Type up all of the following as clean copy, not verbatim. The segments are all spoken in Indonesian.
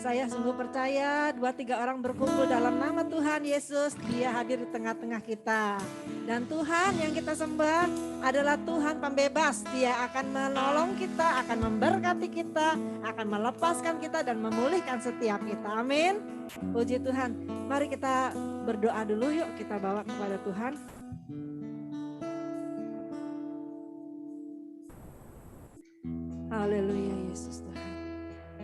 Saya sungguh percaya 2-3 orang berkumpul dalam nama Tuhan Yesus, Dia hadir di tengah-tengah kita. Dan Tuhan yang kita sembah adalah Tuhan pembebas. Dia akan menolong kita, akan memberkati kita, akan melepaskan kita dan memulihkan setiap kita. Amin. Puji Tuhan. Mari kita berdoa dulu yuk, kita bawa kepada Tuhan. Haleluya Yesus Tuhan.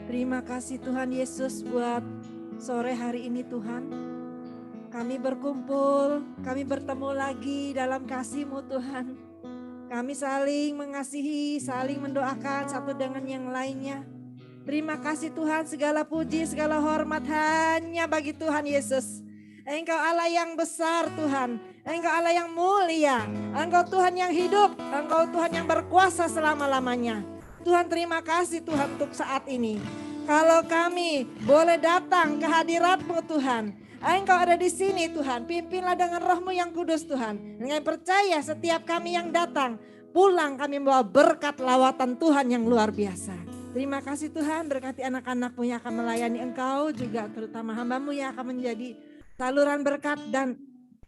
Terima kasih Tuhan Yesus buat sore hari ini Tuhan. Kami berkumpul, kami bertemu lagi dalam kasih-Mu Tuhan. Kami saling mengasihi, saling mendoakan satu dengan yang lainnya. Terima kasih Tuhan, segala puji, segala hormat hanya bagi Tuhan Yesus. Engkau Allah yang besar Tuhan, Engkau Allah yang mulia, Engkau Tuhan yang hidup, Engkau Tuhan yang berkuasa selama-lamanya. Tuhan terima kasih Tuhan untuk saat ini. Kalau kami boleh datang ke hadirat-Mu Tuhan. Engkau ada di sini Tuhan. Pimpinlah dengan Roh-Mu yang kudus Tuhan. Dengan percaya setiap kami yang datang. Pulang kami membawa berkat lawatan Tuhan yang luar biasa. Terima kasih Tuhan. Berkati anak-anak-Mu yang akan melayani Engkau. Juga terutama hamba-Mu yang akan menjadi saluran berkat dan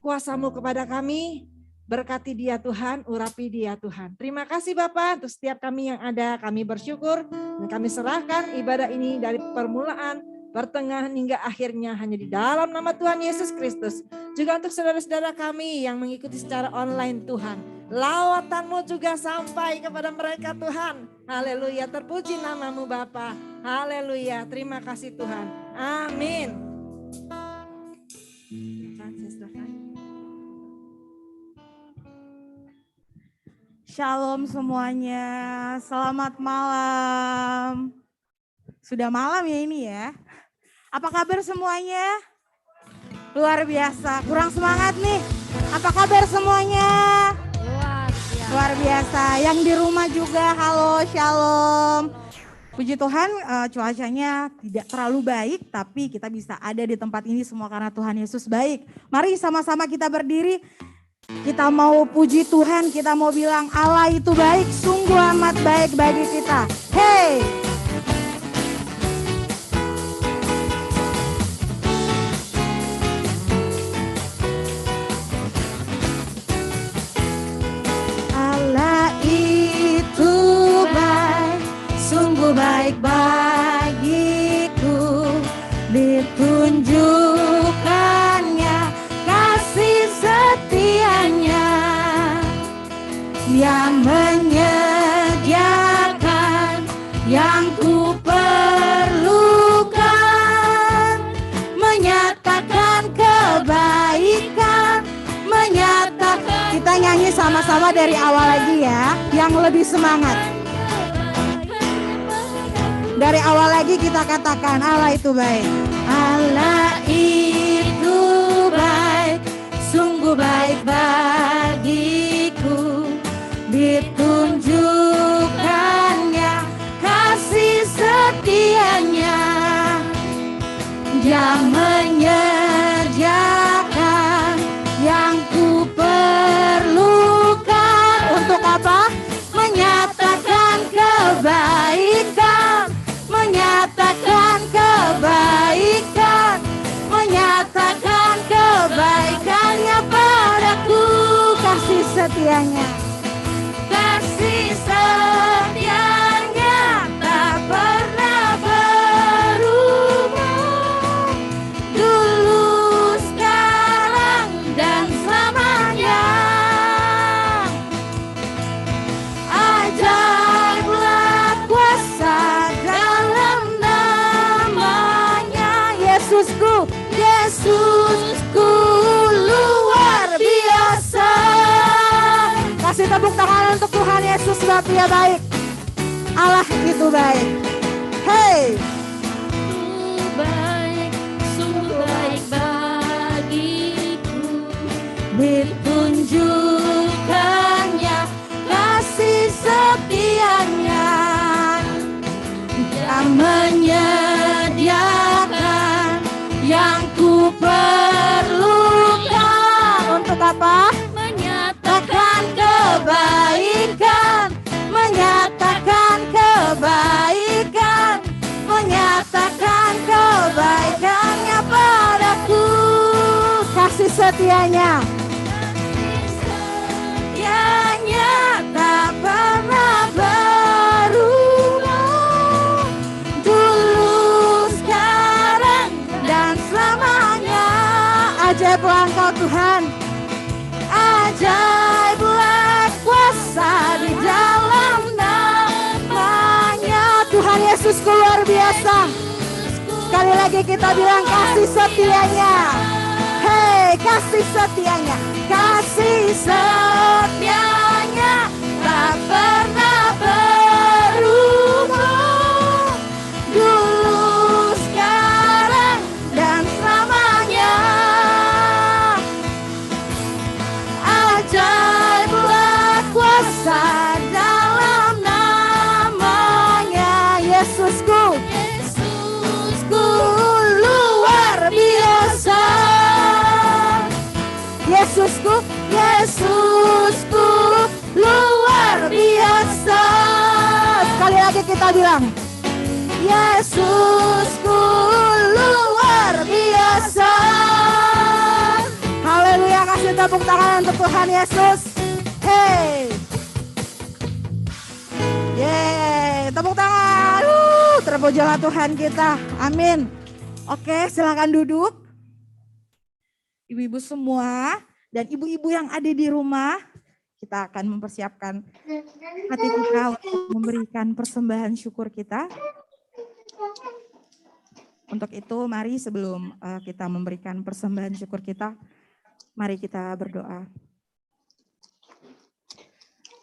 kuasa-Mu kepada kami. Berkati dia Tuhan, urapi dia Tuhan. Terima kasih Bapak untuk setiap kami yang ada. Kami bersyukur dan kami serahkan ibadah ini dari permulaan, pertengahan hingga akhirnya hanya di dalam nama Tuhan Yesus Kristus. Juga untuk saudara-saudara kami yang mengikuti secara online Tuhan. Lawatan-Mu juga sampai kepada mereka Tuhan. Haleluya, terpuji nama-Mu Bapa. Haleluya, terima kasih Tuhan. Amin. Shalom semuanya, selamat malam. Sudah malam ya ini ya. Apa kabar semuanya? Luar biasa, kurang semangat nih. Apa kabar semuanya? Luar biasa. Yang di rumah juga, halo, shalom. Puji Tuhan, cuacanya tidak terlalu baik, tapi kita bisa ada di tempat ini semua karena Tuhan Yesus baik. Mari sama-sama kita berdiri. Kita mau puji Tuhan, kita mau bilang Allah itu baik, sungguh amat baik bagi kita. Hey! Allah itu baik, sungguh baik bagiku, ditunjukkannya kasih setianya. Dia menyediakan yang ku perlukan, menyatakan kebaikan, menyatakan. Kita nyanyi sama-sama dari awal lagi ya, yang lebih semangat. Dari awal lagi kita katakan Allah itu baik. Allah itu baik, sungguh baik bagiku, ditunjukkannya kasih setianya. Dia menyediakan yang ku perlukan. Untuk apa? Menyatakan kebaikan, menyatakan kebaikan, menyatakan kebaikannya padaku, kasih setianya. Kasih setianya tak pernah berubah, dulu, sekarang, dan selamanya. Ajaiblah kuasa dalam namanya. Yesusku, Yesusku luar biasa. Kasih tepuk tangan untuk Tuhan Yesus sebab Dia baik. Allah itu baik. Hey. Baik, sungguh baik bagiku, ditunjukkannya kasih setianya. Dia menyediakan yang ku perlukan. Untuk apa? Menyatakan kebaikan, menyatakan kebaikan, menyatakan setianya. Setianya tak pernah berubah. Dulu, sekarang, dan selamanya. Ajaiblah Engkau Tuhan. Ajaiblah kuasa di dalam namanya. Tuhan Yesusku luar biasa. Sekali lagi kita bilang kasih setianya. Hei, kasih setianya. Kasih setianya tak pernah berubah. Dulu, sekarang, dan selamanya. Ajaiblah kuasa dalam namanya. Yesusku, Yesusku luar biasa. Yesusku, Yesusku luar biasa. Sekali lagi kita bilang, Yesusku luar biasa. Haleluya, kasih tepuk tangan untuk Tuhan Yesus. Hey. Yeay, tepuk tangan. Terpujilah Tuhan kita. Amin. Oke, silakan duduk. Ibu-ibu semua dan ibu-ibu yang ada di rumah, kita akan mempersiapkan hati kita untuk memberikan persembahan syukur kita. Untuk itu, mari sebelum kita memberikan persembahan syukur kita, mari kita berdoa.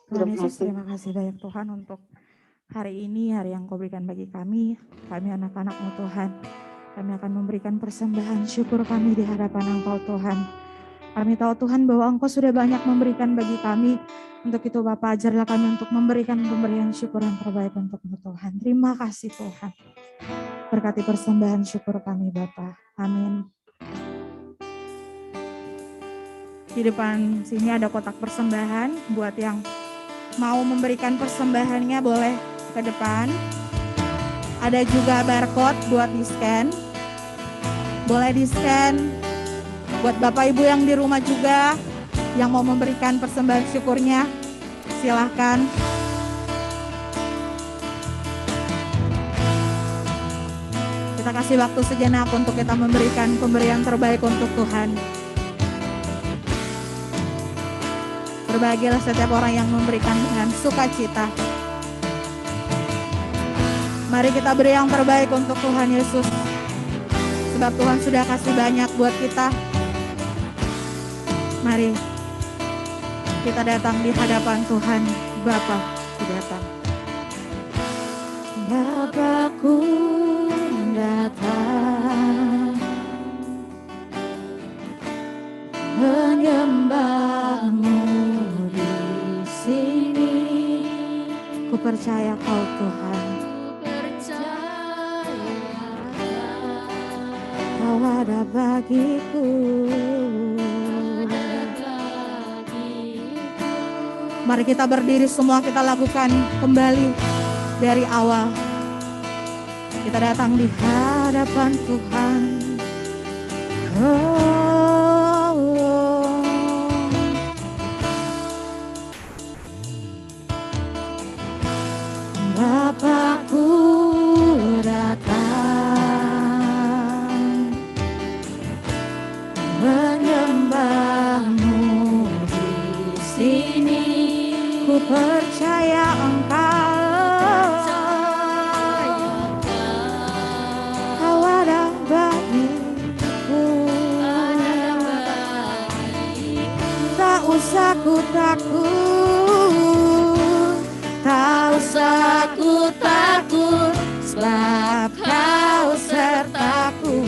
Tuhan Yesus, terima kasih banyak Tuhan untuk hari ini, hari yang Kau berikan bagi kami anak-anak-Mu Tuhan. Kami akan memberikan persembahan syukur kami di hadapan Engkau Tuhan. Kami tahu Tuhan bahwa Engkau sudah banyak memberikan bagi kami. Untuk itu Bapa, ajarlah kami untuk memberikan pemberian syukur yang terbaik untuk-Mu Tuhan. Terima kasih Tuhan. Berkati persembahan syukur kami Bapa. Amin. Di depan sini ada kotak persembahan. Buat yang mau memberikan persembahannya boleh ke depan. Ada juga barcode buat di-scan. Boleh di-scan. Buat Bapak Ibu yang di rumah juga yang mau memberikan persembahan syukurnya, silahkan. Kita kasih waktu sejenak untuk kita memberikan pemberian terbaik untuk Tuhan. Berbahagialah setiap orang yang memberikan dengan sukacita. Mari kita beri yang terbaik untuk Tuhan Yesus. Sebab Tuhan sudah kasih banyak buat kita. Mari kita datang di hadapan Tuhan. Bapa, datang. Bapakku datang menyembah-Mu di sini. Ku percaya Kau Tuhan. Kau ada bagiku. Mari kita berdiri semua, kita lakukan kembali dari awal. Kita datang di hadapan Tuhan. Bapakku datang menyembah-Mu di sini. Ku percaya Engkau, Kau ada bagiku. Tak usah ku takut, tak usah ku takut, sebab Kau sertaku.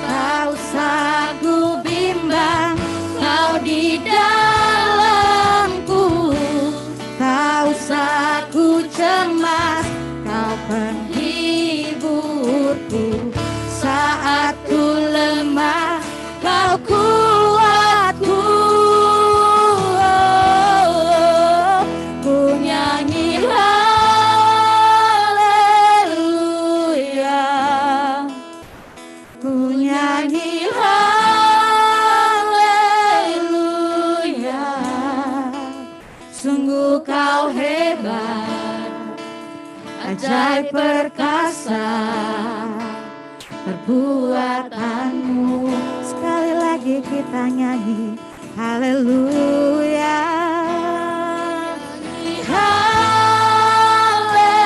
Tak usah ku bimbang, Kau di dalamku. Tak usah ku cemas, Kau penghiburku. Saat ku lemah, Kau kuatku. Ku nyanyi ajaib perkasa perbuatanmu. Sekali lagi kita nyanyi haleluya, haleluya,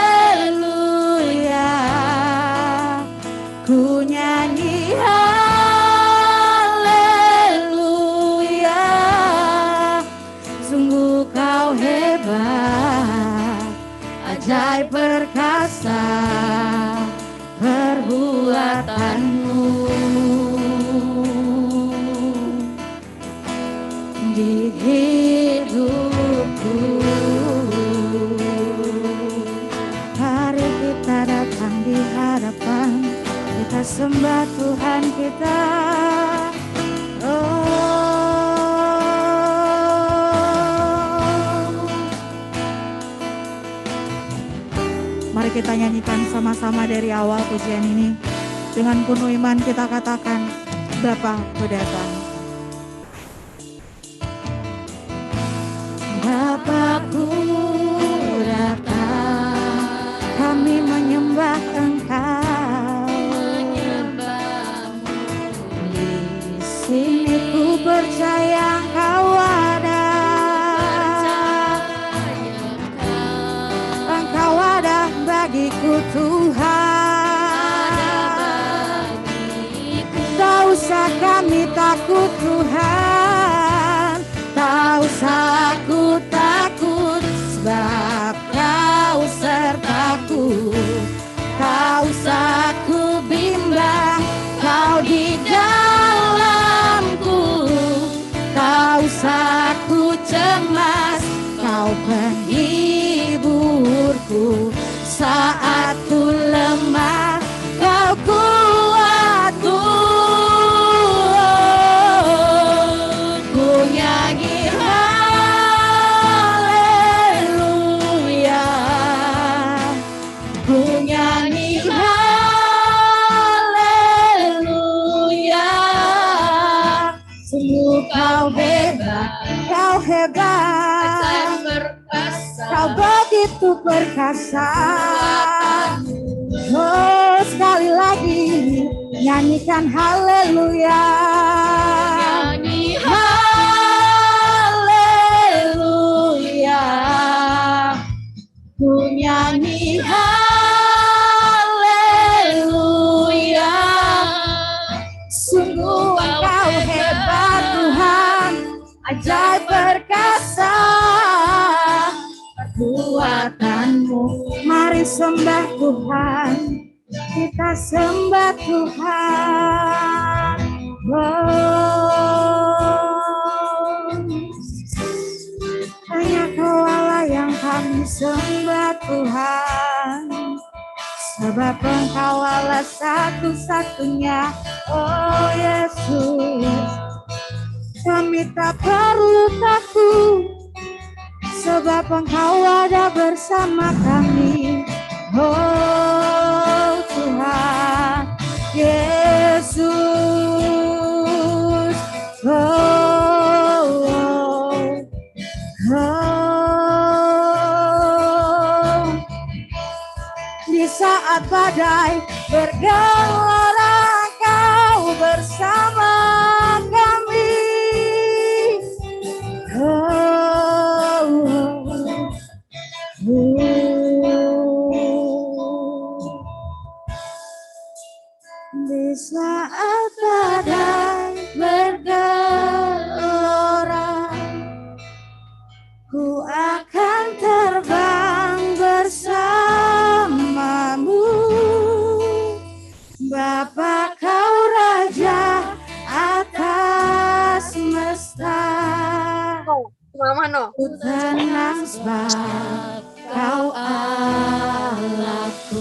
ku nyanyi haleluya, sungguh kau hebat, ajaib perkasa perbuatanmu. Di hidupku, mari kita datang di hadapan, kita sembah Tuhan kita. Mari kita nyanyikan sama-sama dari awal pujian ini. Dengan penuh iman kita katakan, Bapa ku datang. Bapa-Ku datang, kami menyembah Engkau. Di sini ku percaya Engkau ada. Engkau ada bagiku Tuhan. Tak usah kami takut Tuhan, tak usah aku takut, sebab Kau sertaku. Tak usah aku bimbang, Kau di dalamku. Tak usah aku cemas, Kau penghiburku. Saat ku lemah, Kau kuatku. Ku nyanyi haleluya, ku nyanyi haleluya, sungguh Kau hebat, Kau hebat, Kau begitu perkasa. Oh, sekali lagi nyanyikan haleluya, nyanyi haleluya, ku nyanyi haleluya, sungguh Engkau hebat Tuhan, ajaib perkasa perbuatanmu. Mari sembah Tuhan, kita sembah Tuhan. Oh, hanya Kau Allah yang kami sembah Tuhan, sebab Engkau Allah satu-satunya. Oh Yesus, kami tak perlu takut, sebab Engkau ada bersama kami. Oh Tuhan Yesus, oh, oh, oh. Di saat badai bergelora, Kau bersama kami. Di saat badai bergelora, ku akan terbang bersamamu. Bapa Kau Raja atas semesta. Ku tenang sebab Kau Allahku.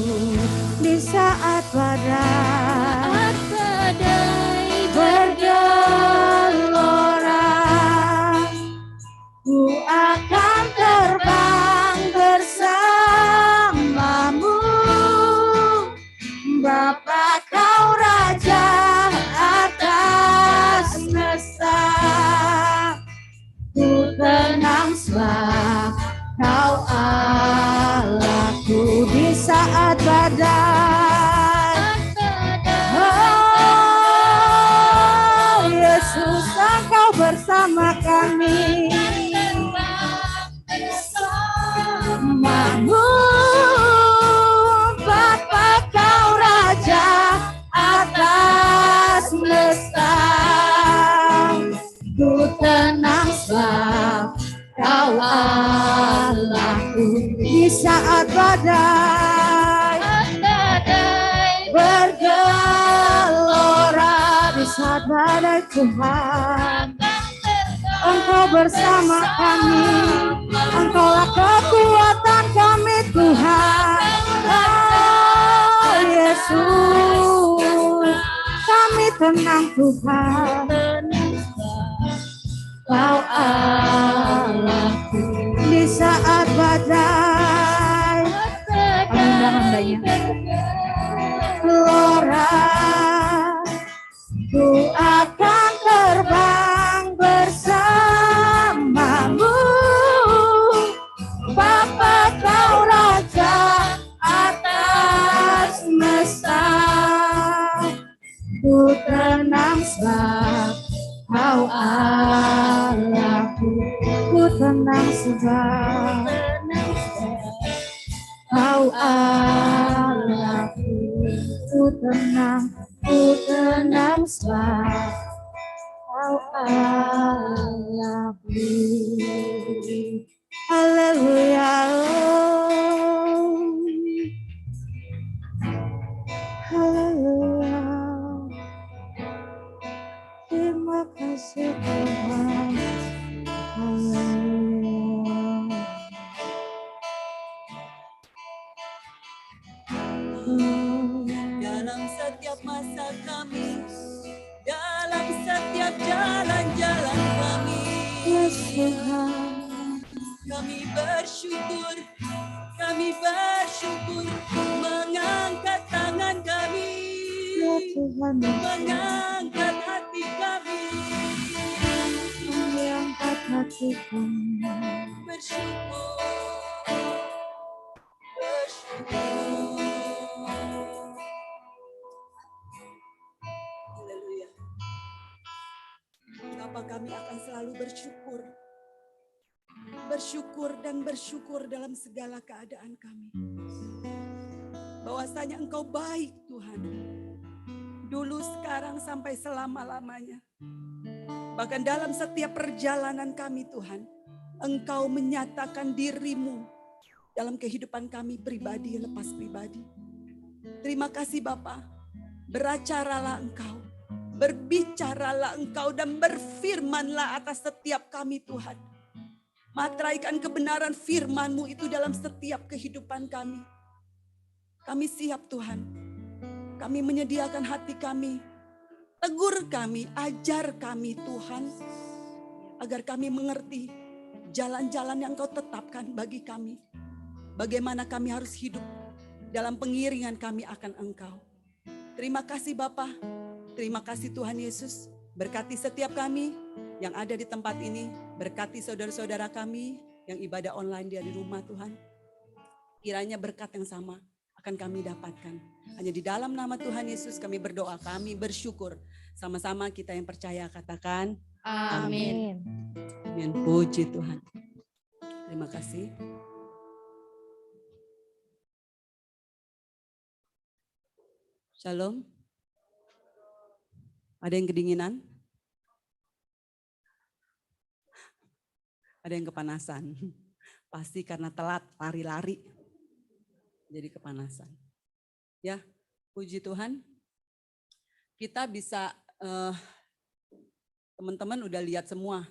Di saat badai bergelora, ku akan terbang bersamamu. Bapa Kau Raja atas semesta. Ku tenang sebab Kau Allahku. saat badai bergelora, di saat badai Tuhan, Engkau bersama kami, Engkaulah kekuatan kami Tuhan. Oh Yesus, kami tenang Tuhan. Kau Allahku di saat badai, hamba-hambanya gelora, ku akan terbang bersamamu. Bapa kau Raja atas semesta, ku tenang sebab Kau Allahku, ku tenang sebab Kau Allahku, ku tenang sebab Kau Allahku. Haleluya, haleluya. Terima kasih Tuhan. Haleluya. Dalam setiap masa kami, dalam setiap jalan-jalan kami, Yes Tuhan. kami bersyukur mengangkat tangan kami, Ya Tuhan, mengangkat hati kami, mengangkat hati kami. bersyukur. Haleluya. Bapa, kami akan selalu bersyukur. Bersyukur dan bersyukur dalam segala keadaan kami. Bahwasanya Engkau baik Tuhan. Dulu, sekarang, sampai selama-lamanya. Bahkan dalam setiap perjalanan kami Tuhan, Engkau menyatakan diri-Mu dalam kehidupan kami pribadi lepas pribadi. Terima kasih Bapa. Beracaralah Engkau, berbicaralah Engkau dan berfirmanlah atas setiap kami Tuhan. Materaikan kebenaran firman-Mu itu dalam setiap kehidupan kami. Kami siap Tuhan. Kami menyediakan hati kami. Tegur kami, ajar kami Tuhan. Agar kami mengerti jalan-jalan yang Engkau tetapkan bagi kami. Bagaimana kami harus hidup dalam pengiringan kami akan Engkau. Terima kasih Bapa. Terima kasih Tuhan Yesus. Berkati setiap kami yang ada di tempat ini. Berkati saudara-saudara kami yang ibadah online dia di rumah Tuhan. Kiranya berkat yang sama akan kami dapatkan. Hanya di dalam nama Tuhan Yesus kami berdoa, kami bersyukur. Sama-sama kita yang percaya katakan Amin. amin. Puji Tuhan. Terima kasih. Shalom. Ada yang kedinginan? Ada yang kepanasan? Pasti karena telat lari-lari. Jadi kepanasan. Ya, puji Tuhan. Kita bisa, teman-teman udah lihat semua.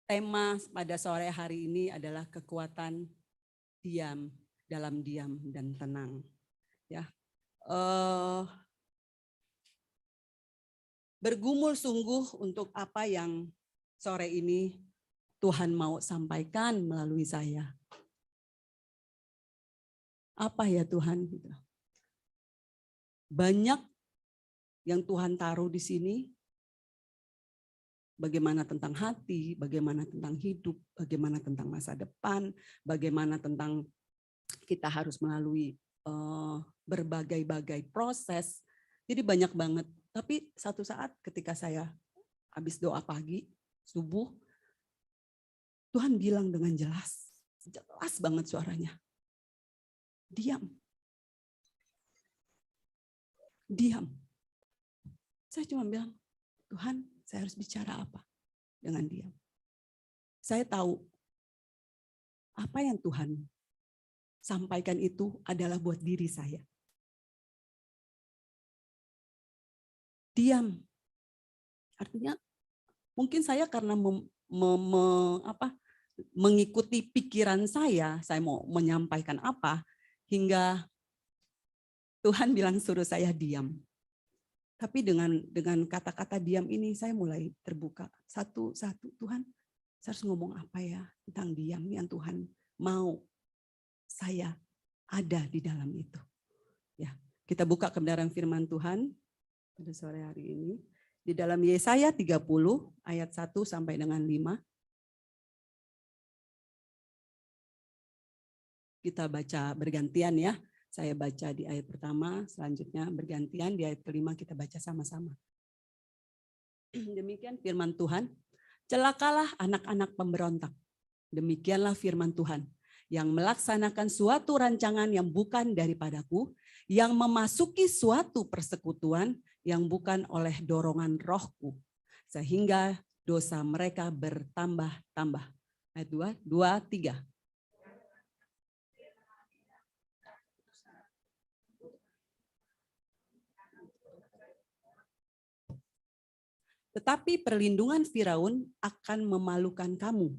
Tema pada sore hari ini adalah kekuatan diam, dalam diam dan tenang. Ya, bergumul sungguh untuk apa yang sore ini Tuhan mau sampaikan melalui saya. Apa ya Tuhan? Banyak yang Tuhan taruh di sini. Bagaimana tentang hati, bagaimana tentang hidup, bagaimana tentang masa depan, bagaimana tentang kita harus melalui berbagai-bagai proses. Jadi banyak banget. Tapi satu saat ketika saya habis doa pagi, subuh, Tuhan bilang dengan jelas banget suaranya. Diam. Diam. Saya cuma bilang, Tuhan, saya harus bicara apa dengan diam. Saya tahu apa yang Tuhan sampaikan itu adalah buat diri saya. Diam. Artinya mungkin saya karena mengikuti pikiran saya mau menyampaikan apa, hingga Tuhan bilang suruh saya diam. Tapi dengan kata-kata diam ini saya mulai terbuka. Satu-satu, Tuhan, saya harus ngomong apa ya tentang diam yang Tuhan mau saya ada di dalam itu. Ya, kita buka kebenaran firman Tuhan pada sore hari ini di dalam Yesaya 30 ayat 1 sampai dengan 5. Kita baca bergantian ya. Saya baca di ayat pertama, selanjutnya bergantian di ayat kelima kita baca sama-sama. Demikian firman Tuhan. Celakalah anak-anak pemberontak. Demikianlah firman Tuhan, yang melaksanakan suatu rancangan yang bukan daripadaku, yang memasuki suatu persekutuan yang bukan oleh dorongan rohku, sehingga dosa mereka bertambah-tambah. Ayat 2, 3. Tetapi perlindungan Firaun akan memalukan kamu,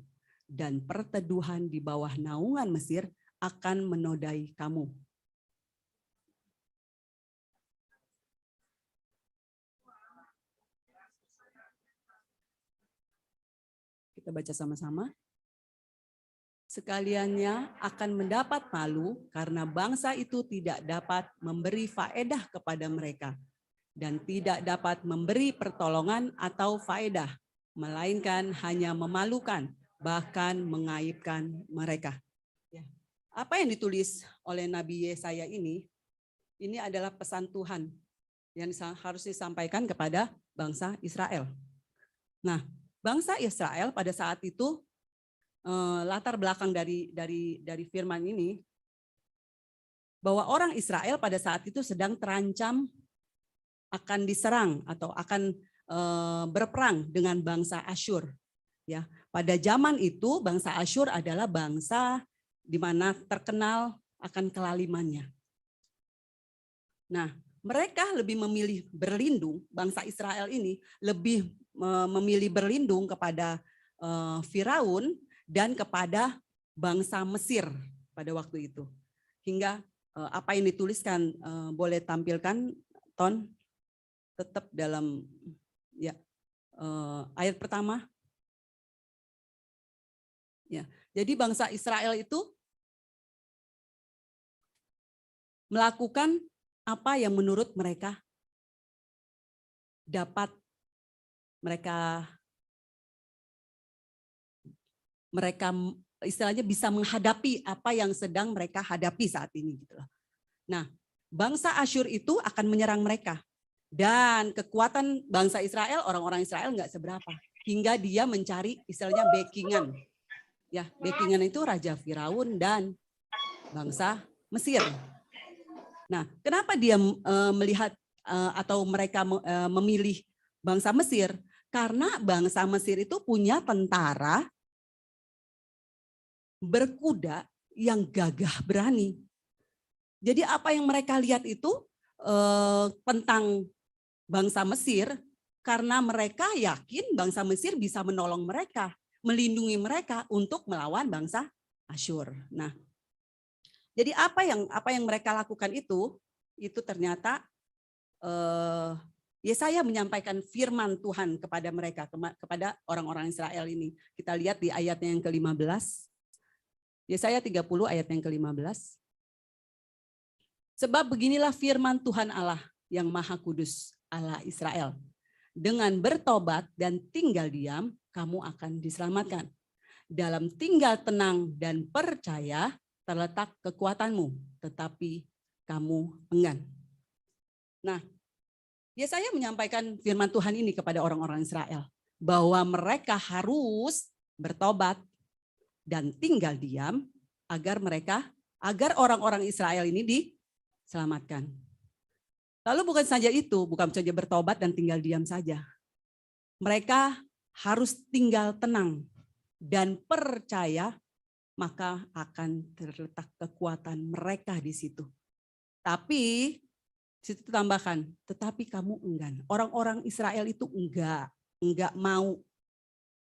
dan perteduhan di bawah naungan Mesir akan menodai kamu. Kita baca sama-sama. Sekaliannya akan mendapat malu karena bangsa itu tidak dapat memberi faedah kepada mereka dan tidak dapat memberi pertolongan atau faedah, melainkan hanya memalukan, bahkan mengaibkan mereka. Ya. Apa yang ditulis oleh Nabi Yesaya ini adalah pesan Tuhan yang harus disampaikan kepada bangsa Israel. Nah, bangsa Israel pada saat itu, latar belakang dari firman ini, bahwa orang Israel pada saat itu sedang terancam akan diserang atau akan berperang dengan bangsa Asyur. Ya, pada zaman itu bangsa Asyur adalah bangsa di mana terkenal akan kelalimannya. Nah, mereka lebih memilih berlindung, bangsa Israel ini lebih memilih berlindung kepada Firaun dan kepada bangsa Mesir pada waktu itu. Hingga apa yang dituliskan boleh tampilkan, Ton, tetap dalam ya ayat pertama. Ya, jadi bangsa Israel itu melakukan apa yang menurut mereka dapat mereka istilahnya bisa menghadapi apa yang sedang mereka hadapi saat ini gitu loh. Nah, bangsa Asyur itu akan menyerang mereka. Dan kekuatan bangsa Israel, orang-orang Israel nggak seberapa. Hingga dia mencari istilahnya backingan. Ya, backingan itu Raja Firaun dan bangsa Mesir. Nah, kenapa dia melihat atau mereka memilih bangsa Mesir? Karena bangsa Mesir itu punya tentara berkuda yang gagah berani. Jadi apa yang mereka lihat itu tentang bangsa Mesir, karena mereka yakin bangsa Mesir bisa menolong mereka, melindungi mereka untuk melawan bangsa Asyur. Nah, jadi apa yang mereka lakukan itu ternyata Yesaya menyampaikan firman Tuhan kepada mereka, kepada orang-orang Israel ini. Kita lihat di ayatnya yang ke-15. Yesaya 30 ayat yang ke-15. Sebab beginilah firman Tuhan Allah yang Maha Kudus, Allah Israel. Dengan bertobat dan tinggal diam, kamu akan diselamatkan. Dalam tinggal tenang dan percaya terletak kekuatanmu, tetapi kamu enggan. Nah, Yesaya menyampaikan firman Tuhan ini kepada orang-orang Israel, bahwa mereka harus bertobat dan tinggal diam agar orang-orang Israel ini diselamatkan. Lalu bukan saja itu, bukan saja bertobat dan tinggal diam saja. Mereka harus tinggal tenang dan percaya maka akan terletak kekuatan mereka di situ. Tapi situ tambahkan, tetapi kamu enggan. Orang-orang Israel itu enggak mau.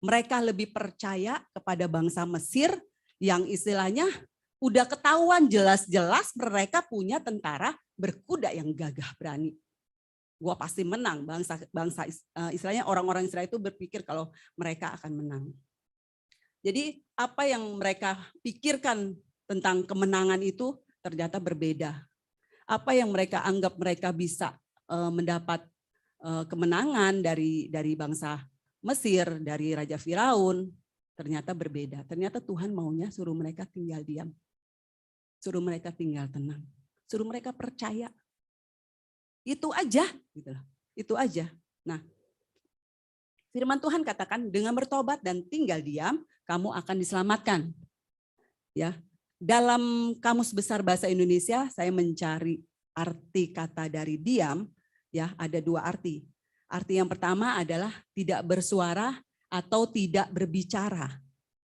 Mereka lebih percaya kepada bangsa Mesir yang istilahnya udah ketahuan jelas-jelas mereka punya tentara berkuda yang gagah berani. Gua pasti menang. Bangsa istilahnya orang-orang Israel itu berpikir kalau mereka akan menang. Jadi apa yang mereka pikirkan tentang kemenangan itu ternyata berbeda. Apa yang mereka anggap mereka bisa mendapat kemenangan dari bangsa Mesir, dari Raja Firaun, ternyata berbeda. Ternyata Tuhan maunya suruh mereka tinggal diam. Suruh mereka tinggal tenang. Suruh mereka percaya. Itu aja, gitu loh. Itu aja. Nah, firman Tuhan katakan dengan bertobat dan tinggal diam, kamu akan diselamatkan. Ya. Dalam Kamus Besar Bahasa Indonesia, saya mencari arti kata dari diam, ya, ada dua arti. Arti yang pertama adalah tidak bersuara atau tidak berbicara.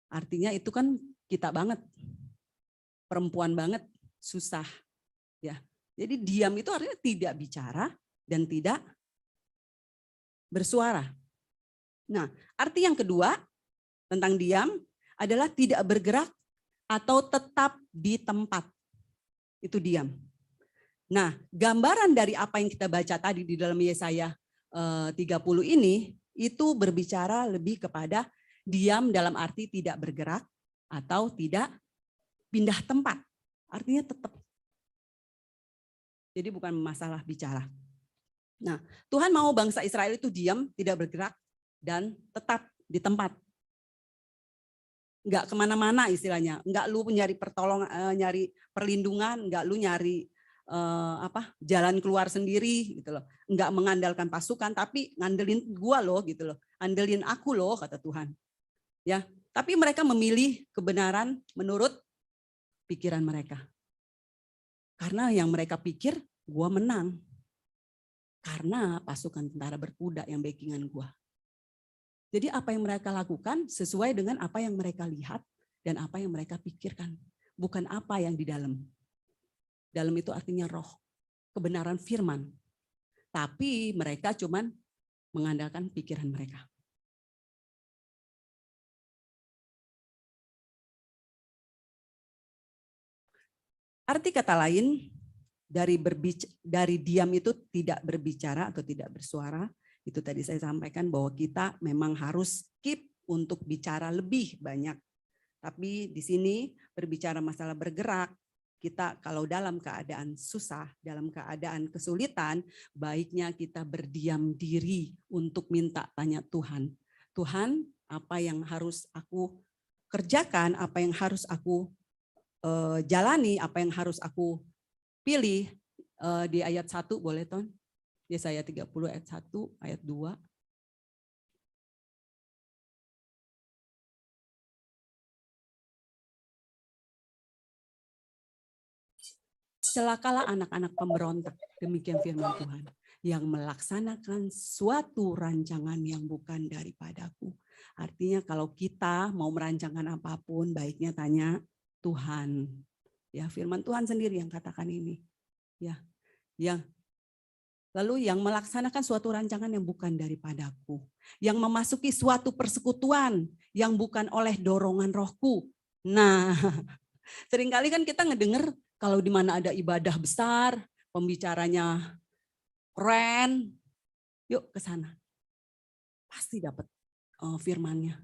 Artinya itu kan kita banget, perempuan banget, susah. Ya. Jadi diam itu artinya tidak bicara dan tidak bersuara. Nah, arti yang kedua tentang diam adalah tidak bergerak atau tetap di tempat. Itu diam. Nah, gambaran dari apa yang kita baca tadi di dalam Yesaya 30 ini, itu berbicara lebih kepada diam dalam arti tidak bergerak atau tidak pindah tempat. Artinya tetap. Jadi bukan masalah bicara. Nah, Tuhan mau bangsa Israel itu diam, tidak bergerak, dan tetap di tempat. Enggak kemana-mana istilahnya. Enggak lu nyari pertolongan, nyari perlindungan, enggak lu nyari jalan keluar sendiri gitu loh. Enggak mengandalkan pasukan, tapi ngandelin gua loh gitu loh. Andelin aku loh kata Tuhan. Ya, tapi mereka memilih kebenaran menurut pikiran mereka. Karena yang mereka pikir gua menang. Karena pasukan tentara berkuda yang backingan gua. Jadi apa yang mereka lakukan sesuai dengan apa yang mereka lihat dan apa yang mereka pikirkan. Bukan apa yang di dalam. Dalam itu artinya roh, kebenaran firman. Tapi mereka cuman mengandalkan pikiran mereka. Arti kata lain, dari diam itu tidak berbicara atau tidak bersuara, itu tadi saya sampaikan bahwa kita memang harus keep untuk bicara lebih banyak. Tapi di sini berbicara masalah bergerak, kita kalau dalam keadaan susah, dalam keadaan kesulitan, baiknya kita berdiam diri untuk minta tanya Tuhan. Tuhan, apa yang harus aku kerjakan, apa yang harus aku jalani, apa yang harus aku pilih. Di ayat 1 boleh Ton? Yesaya 30 ayat 1, ayat 2. Celakalah anak-anak pemberontak, demikian firman Tuhan, yang melaksanakan suatu rancangan yang bukan daripadaku. Artinya kalau kita mau merancangkan apapun, baiknya tanya Tuhan. Ya, firman Tuhan sendiri yang katakan ini. Ya, lalu yang melaksanakan suatu rancangan yang bukan daripadaku, yang memasuki suatu persekutuan yang bukan oleh dorongan rohku. Nah, seringkali kan kita ngedenger kalau di mana ada ibadah besar, pembicaranya keren, yuk ke sana. Pasti dapat firman-Nya.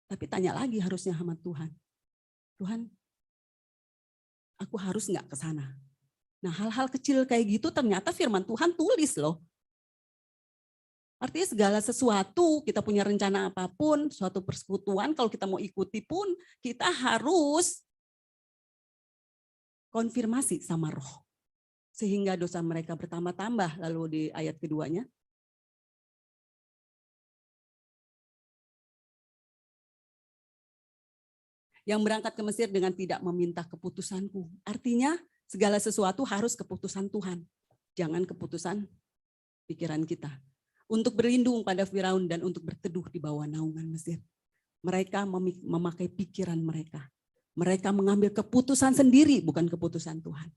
Tapi tanya lagi harusnya sama Tuhan. Tuhan, aku harus nggak ke sana? Nah, hal-hal kecil kayak gitu ternyata firman Tuhan tulis loh. Artinya segala sesuatu, kita punya rencana apapun, suatu persekutuan, kalau kita mau ikuti pun, kita harus konfirmasi sama roh. Sehingga dosa mereka bertambah-tambah. Lalu di ayat keduanya. Yang berangkat ke Mesir dengan tidak meminta keputusanku. Artinya segala sesuatu harus keputusan Tuhan. Jangan keputusan pikiran kita. Untuk berlindung pada Firaun dan untuk berteduh di bawah naungan Mesir. Mereka memakai pikiran mereka. Mereka mengambil keputusan sendiri, bukan keputusan Tuhan.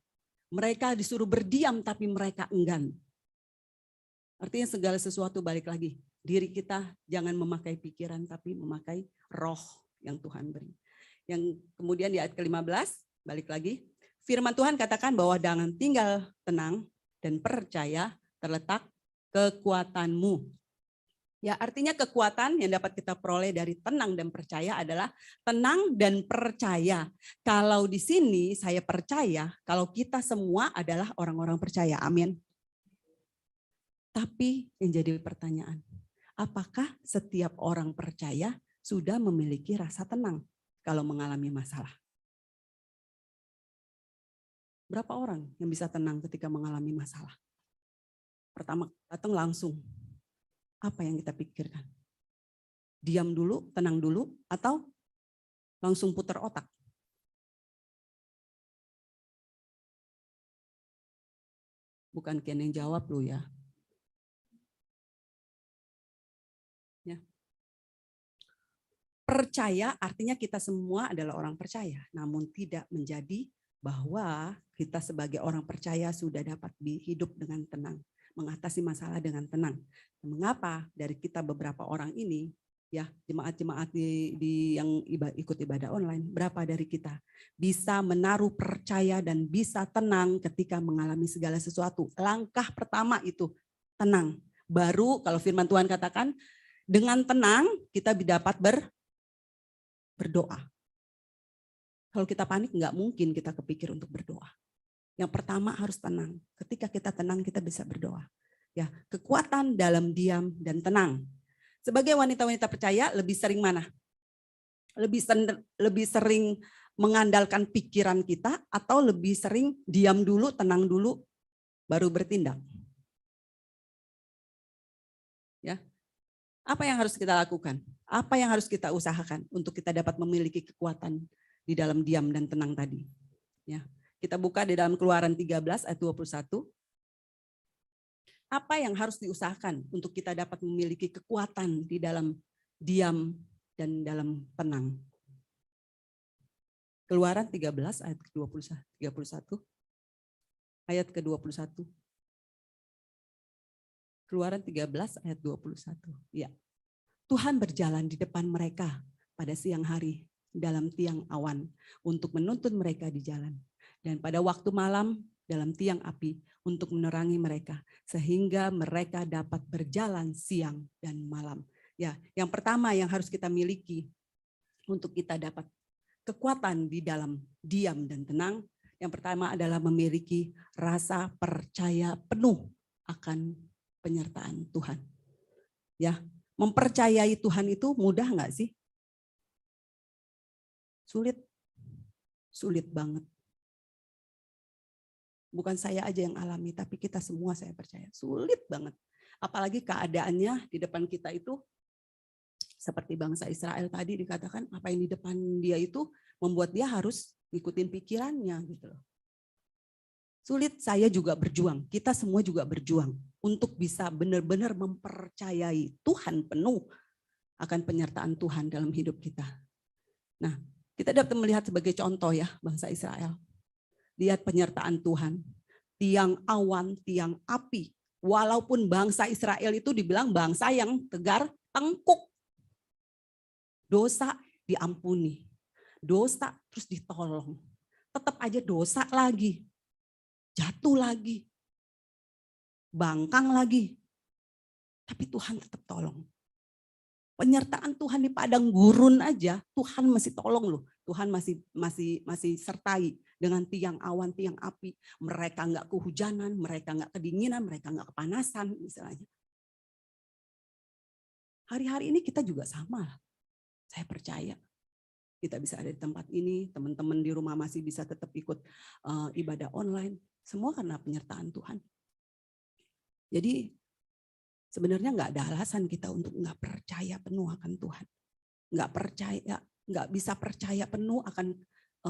Mereka disuruh berdiam, tapi mereka enggan. Artinya segala sesuatu balik lagi. Diri kita jangan memakai pikiran, tapi memakai roh yang Tuhan beri. Yang kemudian di ayat ke-15, balik lagi. Firman Tuhan katakan bahwa dengan tinggal tenang dan percaya terletak kekuatanmu. Ya, artinya kekuatan yang dapat kita peroleh dari tenang dan percaya adalah tenang dan percaya. Kalau di sini saya percaya, kalau kita semua adalah orang-orang percaya. Amin. Tapi yang jadi pertanyaan, apakah setiap orang percaya sudah memiliki rasa tenang kalau mengalami masalah? Berapa orang yang bisa tenang ketika mengalami masalah? Pertama datang langsung. Apa yang kita pikirkan? Diam dulu, tenang dulu, atau langsung putar otak? Bukan Ken yang jawab lu ya. Percaya artinya kita semua adalah orang percaya, namun tidak menjadi bahwa kita sebagai orang percaya sudah dapat hidup dengan tenang, mengatasi masalah dengan tenang. Mengapa dari kita beberapa orang ini, ya jemaat-jemaat yang ikut ibadah online, berapa dari kita bisa menaruh percaya dan bisa tenang ketika mengalami segala sesuatu? Langkah pertama itu tenang. Baru kalau firman Tuhan katakan dengan tenang kita dapat berdoa. Kalau kita panik nggak mungkin kita kepikir untuk berdoa. Yang pertama harus tenang. Ketika kita tenang kita bisa berdoa. Ya, kekuatan dalam diam dan tenang. Sebagai wanita-wanita percaya lebih sering mana? Lebih sering mengandalkan pikiran kita atau lebih sering diam dulu, tenang dulu baru bertindak? Ya. Apa yang harus kita lakukan? Apa yang harus kita usahakan untuk kita dapat memiliki kekuatan di dalam diam dan tenang tadi? Ya. Kita buka di dalam Keluaran 13 ayat 21. Apa yang harus diusahakan untuk kita dapat memiliki kekuatan di dalam diam dan dalam tenang? Keluaran 13 ayat ke-31. Ayat ke-21. Keluaran 13 ayat 21. Ya. Tuhan berjalan di depan mereka pada siang hari dalam tiang awan untuk menuntun mereka di jalan. Dan pada waktu malam dalam tiang api untuk menerangi mereka sehingga mereka dapat berjalan siang dan malam. Ya, yang pertama yang harus kita miliki untuk kita dapat kekuatan di dalam diam dan tenang, yang pertama adalah memiliki rasa percaya penuh akan penyertaan Tuhan. Ya, mempercayai Tuhan itu mudah nggak sih? Sulit banget. Bukan saya aja yang alami, tapi kita semua saya percaya. Sulit banget. Apalagi keadaannya di depan kita itu seperti bangsa Israel tadi dikatakan apa yang di depan dia itu membuat dia harus ngikutin pikirannya gitu loh. Sulit, saya juga berjuang. Kita semua juga berjuang untuk bisa benar-benar mempercayai Tuhan penuh akan penyertaan Tuhan dalam hidup kita. Nah, kita dapat melihat sebagai contoh ya bangsa Israel. Lihat penyertaan Tuhan, tiang awan, tiang api. Walaupun bangsa Israel itu dibilang bangsa yang tegar tengkuk. Dosa diampuni, dosa terus ditolong. Tetap aja dosa lagi, jatuh lagi, bangkang lagi. Tapi Tuhan tetap tolong. Penyertaan Tuhan di padang gurun aja, Tuhan masih tolong loh. Tuhan masih sertai dengan tiang awan, tiang api. Mereka nggak kehujanan, mereka nggak kedinginan, mereka nggak kepanasan misalnya. Hari-hari ini kita juga sama. Saya percaya kita bisa ada di tempat ini, teman-teman di rumah masih bisa tetap ikut ibadah online. Semua karena penyertaan Tuhan. Jadi sebenarnya nggak ada alasan kita untuk nggak percaya penuh akan Tuhan. Nggak bisa percaya penuh akan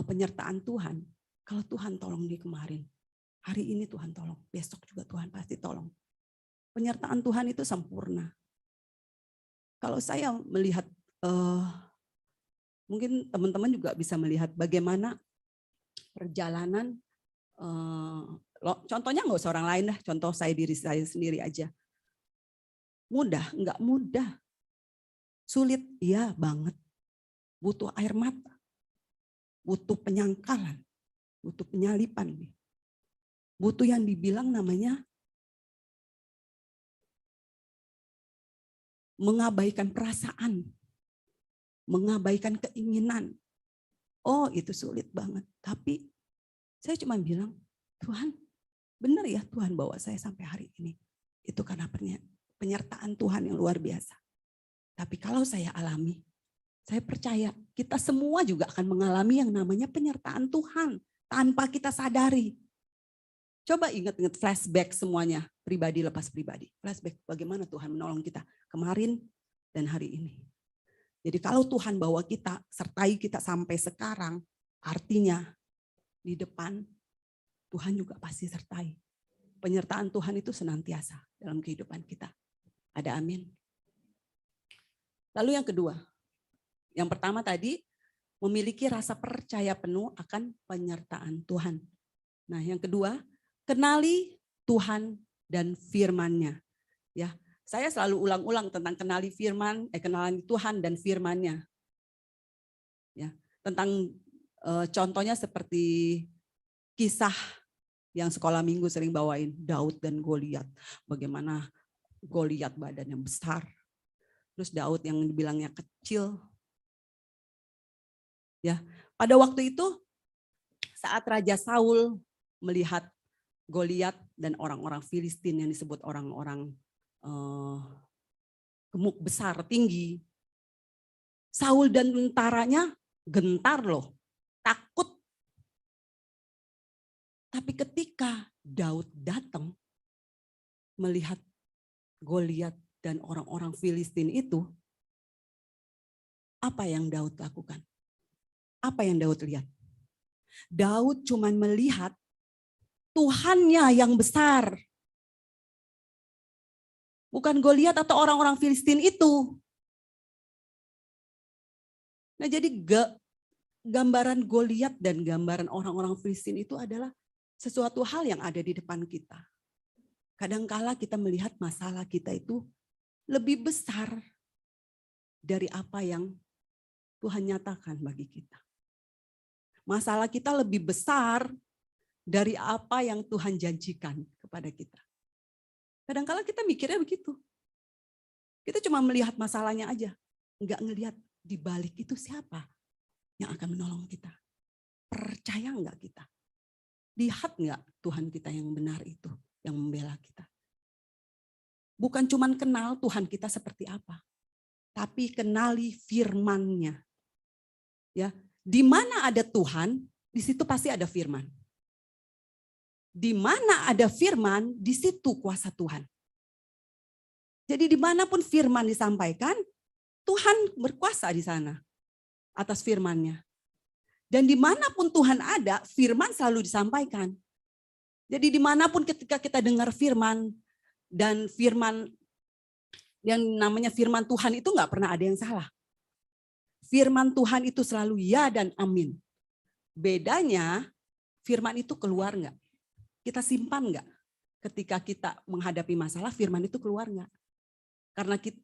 penyertaan Tuhan. Kalau Tuhan tolong di kemarin, hari ini Tuhan tolong, besok juga Tuhan pasti tolong. Penyertaan Tuhan itu sempurna. Kalau saya melihat Mungkin teman-teman juga bisa melihat bagaimana perjalanan, contohnya nggak usah orang lain dah, contoh diri saya sendiri aja. Mudah, nggak mudah. Sulit, iya banget. Butuh air mata, butuh penyangkalan, butuh penyalipan. Butuh yang dibilang namanya mengabaikan perasaan, mengabaikan keinginan. Oh, itu sulit banget. Tapi saya cuma bilang, Tuhan, benar ya Tuhan bawa saya sampai hari ini. Itu karena penyertaan Tuhan yang luar biasa. Tapi kalau saya alami, saya percaya kita semua juga akan mengalami yang namanya penyertaan Tuhan tanpa kita sadari. Coba ingat-ingat flashback semuanya, pribadi lepas pribadi. Flashback bagaimana Tuhan menolong kita kemarin dan hari ini. Jadi kalau Tuhan bawa kita, sertai kita sampai sekarang, artinya di depan Tuhan juga pasti sertai. Penyertaan Tuhan itu senantiasa dalam kehidupan kita. Ada amin. Lalu yang kedua, yang pertama tadi memiliki rasa percaya penuh akan penyertaan Tuhan. Nah, yang kedua, kenali Tuhan dan firman-Nya. Ya, saya selalu ulang-ulang tentang kenali kenalan Tuhan dan firman-Nya. Ya, tentang contohnya seperti kisah yang sekolah minggu sering bawain, Daud dan Goliat. Bagaimana Goliat badannya besar. Terus Daud yang dibilangnya kecil. Ya, pada waktu itu saat Raja Saul melihat Goliat dan orang-orang Filistin yang disebut orang-orang gemuk besar tinggi, Saul dan tentaranya gentar loh, takut. Tapi ketika Daud datang melihat Goliat dan orang-orang Filistin itu, apa yang Daud lakukan? Apa yang Daud lihat? Daud cuman melihat Tuhannya yang besar. Bukan Goliat atau orang-orang Filistin itu. Nah, jadi gambaran Goliat dan gambaran orang-orang Filistin itu adalah sesuatu hal yang ada di depan kita. Kadangkala kita melihat masalah kita itu lebih besar dari apa yang Tuhan nyatakan bagi kita. Masalah kita lebih besar dari apa yang Tuhan janjikan kepada kita. Kadang-kala kita mikirnya begitu. Kita cuma melihat masalahnya aja, enggak ngelihat di balik itu siapa yang akan menolong kita. Percaya enggak kita? Lihat enggak Tuhan kita yang benar itu, yang membela kita. Bukan cuma kenal Tuhan kita seperti apa, tapi kenali firman-Nya. Ya, di mana ada Tuhan, di situ pasti ada firman. Di mana ada firman, di situ kuasa Tuhan. Jadi dimanapun firman disampaikan, Tuhan berkuasa di sana atas firman-Nya. Dan dimanapun Tuhan ada, firman selalu disampaikan. Jadi dimanapun ketika kita dengar firman, dan firman yang namanya firman Tuhan itu nggak pernah ada yang salah. Firman Tuhan itu selalu ya dan amin. Bedanya firman itu keluar nggak? Kita simpan nggak? Ketika kita menghadapi masalah, firman itu keluar nggak? Karena kita,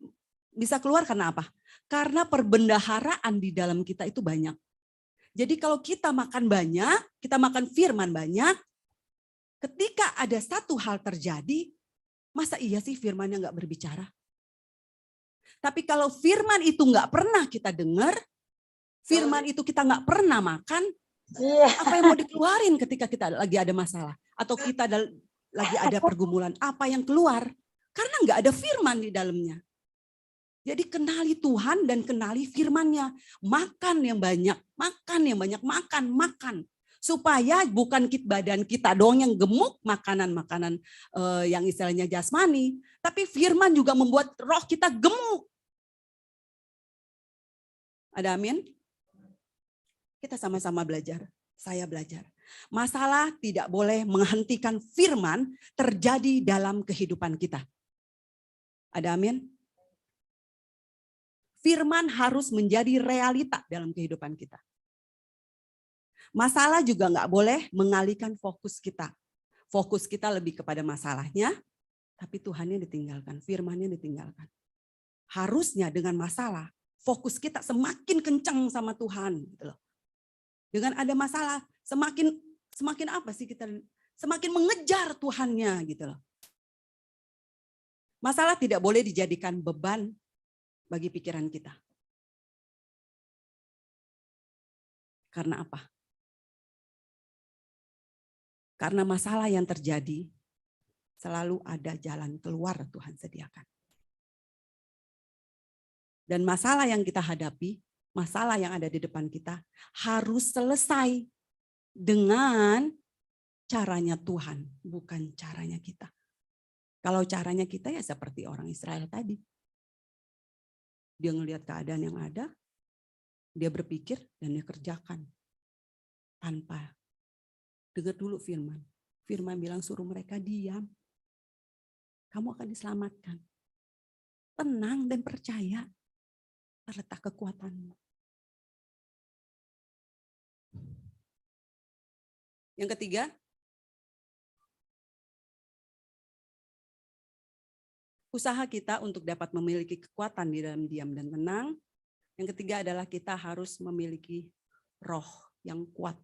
bisa keluar karena apa? Karena perbendaharaan di dalam kita itu banyak. Jadi kalau kita makan banyak, kita makan firman banyak, ketika ada satu hal terjadi, masa iya sih firman-Nya nggak berbicara? Tapi kalau firman itu nggak pernah kita dengar, firman itu kita nggak pernah makan, apa yang mau dikeluarin ketika kita lagi ada masalah? Atau kita lagi ada pergumulan, apa yang keluar? Karena nggak ada firman di dalamnya. Jadi kenali Tuhan dan kenali firman-Nya. Makan yang banyak, makan. Supaya bukan badan kita doang yang gemuk, makanan-makanan yang istilahnya jasmani. Tapi firman juga membuat roh kita gemuk. Ada amin? Kita sama-sama belajar. Saya belajar. Masalah tidak boleh menghentikan firman terjadi dalam kehidupan kita. Ada amin? Firman harus menjadi realita dalam kehidupan kita. Masalah juga nggak boleh mengalihkan fokus kita. Fokus kita lebih kepada masalahnya, tapi Tuhannya ditinggalkan, firmannya ditinggalkan. Harusnya dengan masalah, fokus kita semakin kencang sama Tuhan. Gitu loh. Dengan ada masalah, semakin apa sih kita? Semakin mengejar Tuhannya gitu loh. Masalah tidak boleh dijadikan beban bagi pikiran kita. Karena apa? Karena masalah yang terjadi selalu ada jalan keluar Tuhan sediakan. Dan masalah yang kita hadapi, masalah yang ada di depan kita harus selesai dengan caranya Tuhan, bukan caranya kita. Kalau caranya kita ya seperti orang Israel tadi. Dia ngelihat keadaan yang ada, dia berpikir dan dia kerjakan. Tanpa dengar dulu firman. Firman bilang suruh mereka diam. Kamu akan diselamatkan. Tenang dan percaya. Terletak kekuatanmu. Yang ketiga, usaha kita untuk dapat memiliki kekuatan di dalam diam dan tenang. Yang ketiga adalah kita harus memiliki roh yang kuat.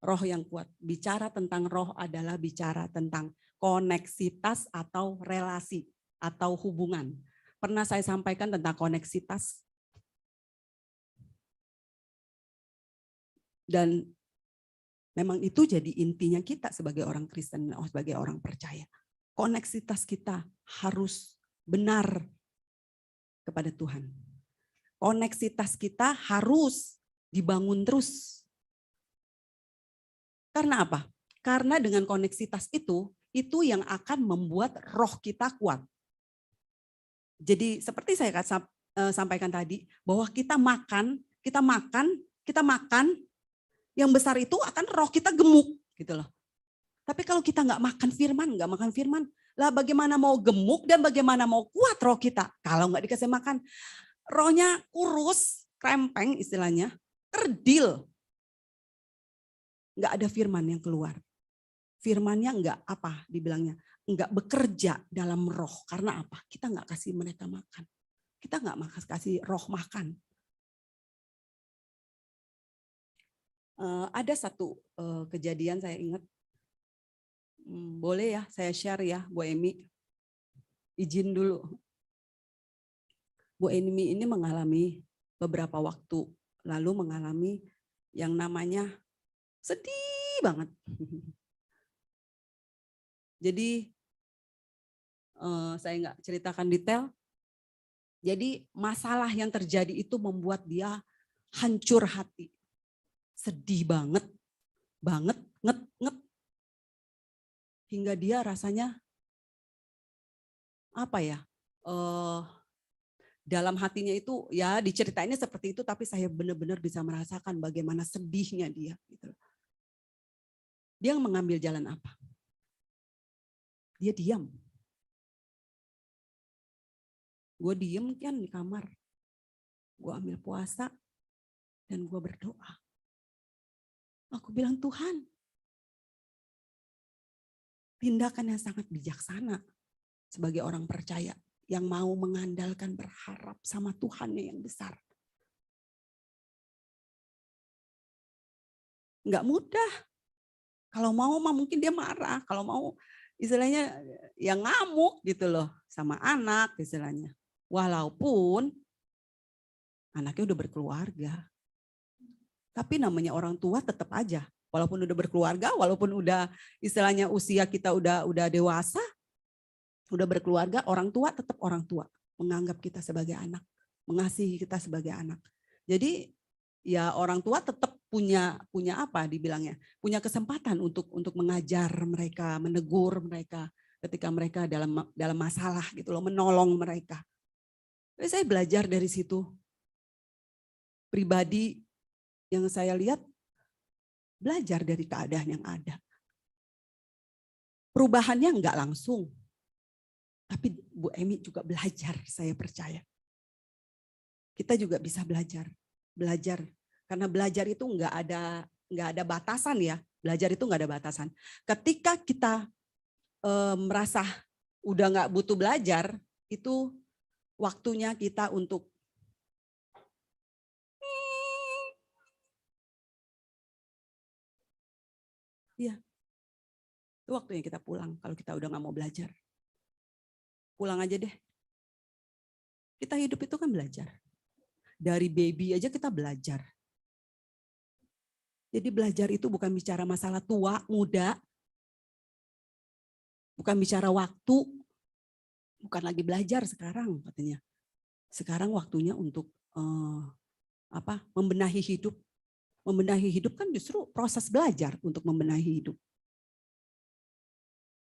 Roh yang kuat. Bicara tentang roh adalah bicara tentang koneksitas atau relasi atau hubungan. Pernah saya sampaikan tentang koneksitas. Dan memang itu jadi intinya kita sebagai orang Kristen, sebagai orang percaya. Koneksitas kita harus benar kepada Tuhan. Koneksitas kita harus dibangun terus. Karena apa? Karena dengan koneksitas itu yang akan membuat roh kita kuat. Jadi seperti saya sampaikan tadi, bahwa kita makan, yang besar itu akan roh kita gemuk gitu loh. Tapi kalau kita nggak makan firman, lah bagaimana mau gemuk dan bagaimana mau kuat roh kita? Kalau nggak dikasih makan, rohnya kurus, krempeng istilahnya, kerdil. Nggak ada firman yang keluar. Firmannya dibilangnya, nggak bekerja dalam roh. Karena apa? Kita nggak kasih mereka makan. Kita nggak kasih roh makan. Ada satu kejadian saya ingat. Boleh ya saya share ya Bu Emi, izin dulu. Bu Emi ini mengalami beberapa waktu lalu mengalami yang namanya sedih banget. Jadi saya nggak ceritakan detail. Jadi masalah yang terjadi itu membuat dia hancur hati. Sedih banget, nget. Hingga dia rasanya dalam hatinya itu ya diceritainnya seperti itu, tapi saya benar-benar bisa merasakan bagaimana sedihnya dia. Gitu. Dia mengambil jalan apa? Dia diam. Gue diem kan di kamar. Gue ambil puasa dan gue berdoa. Aku bilang, Tuhan, tindakan yang sangat bijaksana sebagai orang percaya yang mau mengandalkan, berharap sama Tuhannya yang besar. Enggak mudah. Kalau mau mungkin dia marah, kalau mau istilahnya yang ngamuk gitu loh sama anak istilahnya. Walaupun anaknya udah berkeluarga. Tapi namanya orang tua tetap aja. Walaupun udah berkeluarga, walaupun udah istilahnya usia kita udah dewasa, udah berkeluarga, orang tua tetap orang tua. Menganggap kita sebagai anak, mengasihi kita sebagai anak. Jadi ya orang tua tetap punya apa dibilangnya, punya kesempatan untuk mengajar mereka, menegur mereka ketika mereka dalam masalah gitu loh, menolong mereka. Jadi saya belajar dari situ. Pribadi yang saya lihat, belajar dari keadaan yang ada. Perubahannya enggak langsung. Tapi Bu Emi juga belajar, saya percaya. kita juga bisa belajar. Belajar. Karena belajar itu nggak ada batasan ya. Belajar itu nggak ada batasan. Ketika kita merasa udah nggak butuh belajar, itu waktunya kita untuk iya. Itu waktunya kita pulang kalau kita udah nggak mau belajar. Pulang aja deh. Kita hidup itu kan belajar. Dari baby aja kita belajar. Jadi belajar itu bukan bicara masalah tua, muda. Bukan bicara waktu. Bukan lagi belajar sekarang katanya. Sekarang waktunya untuk membenahi hidup. Membenahi hidup kan justru proses belajar untuk membenahi hidup.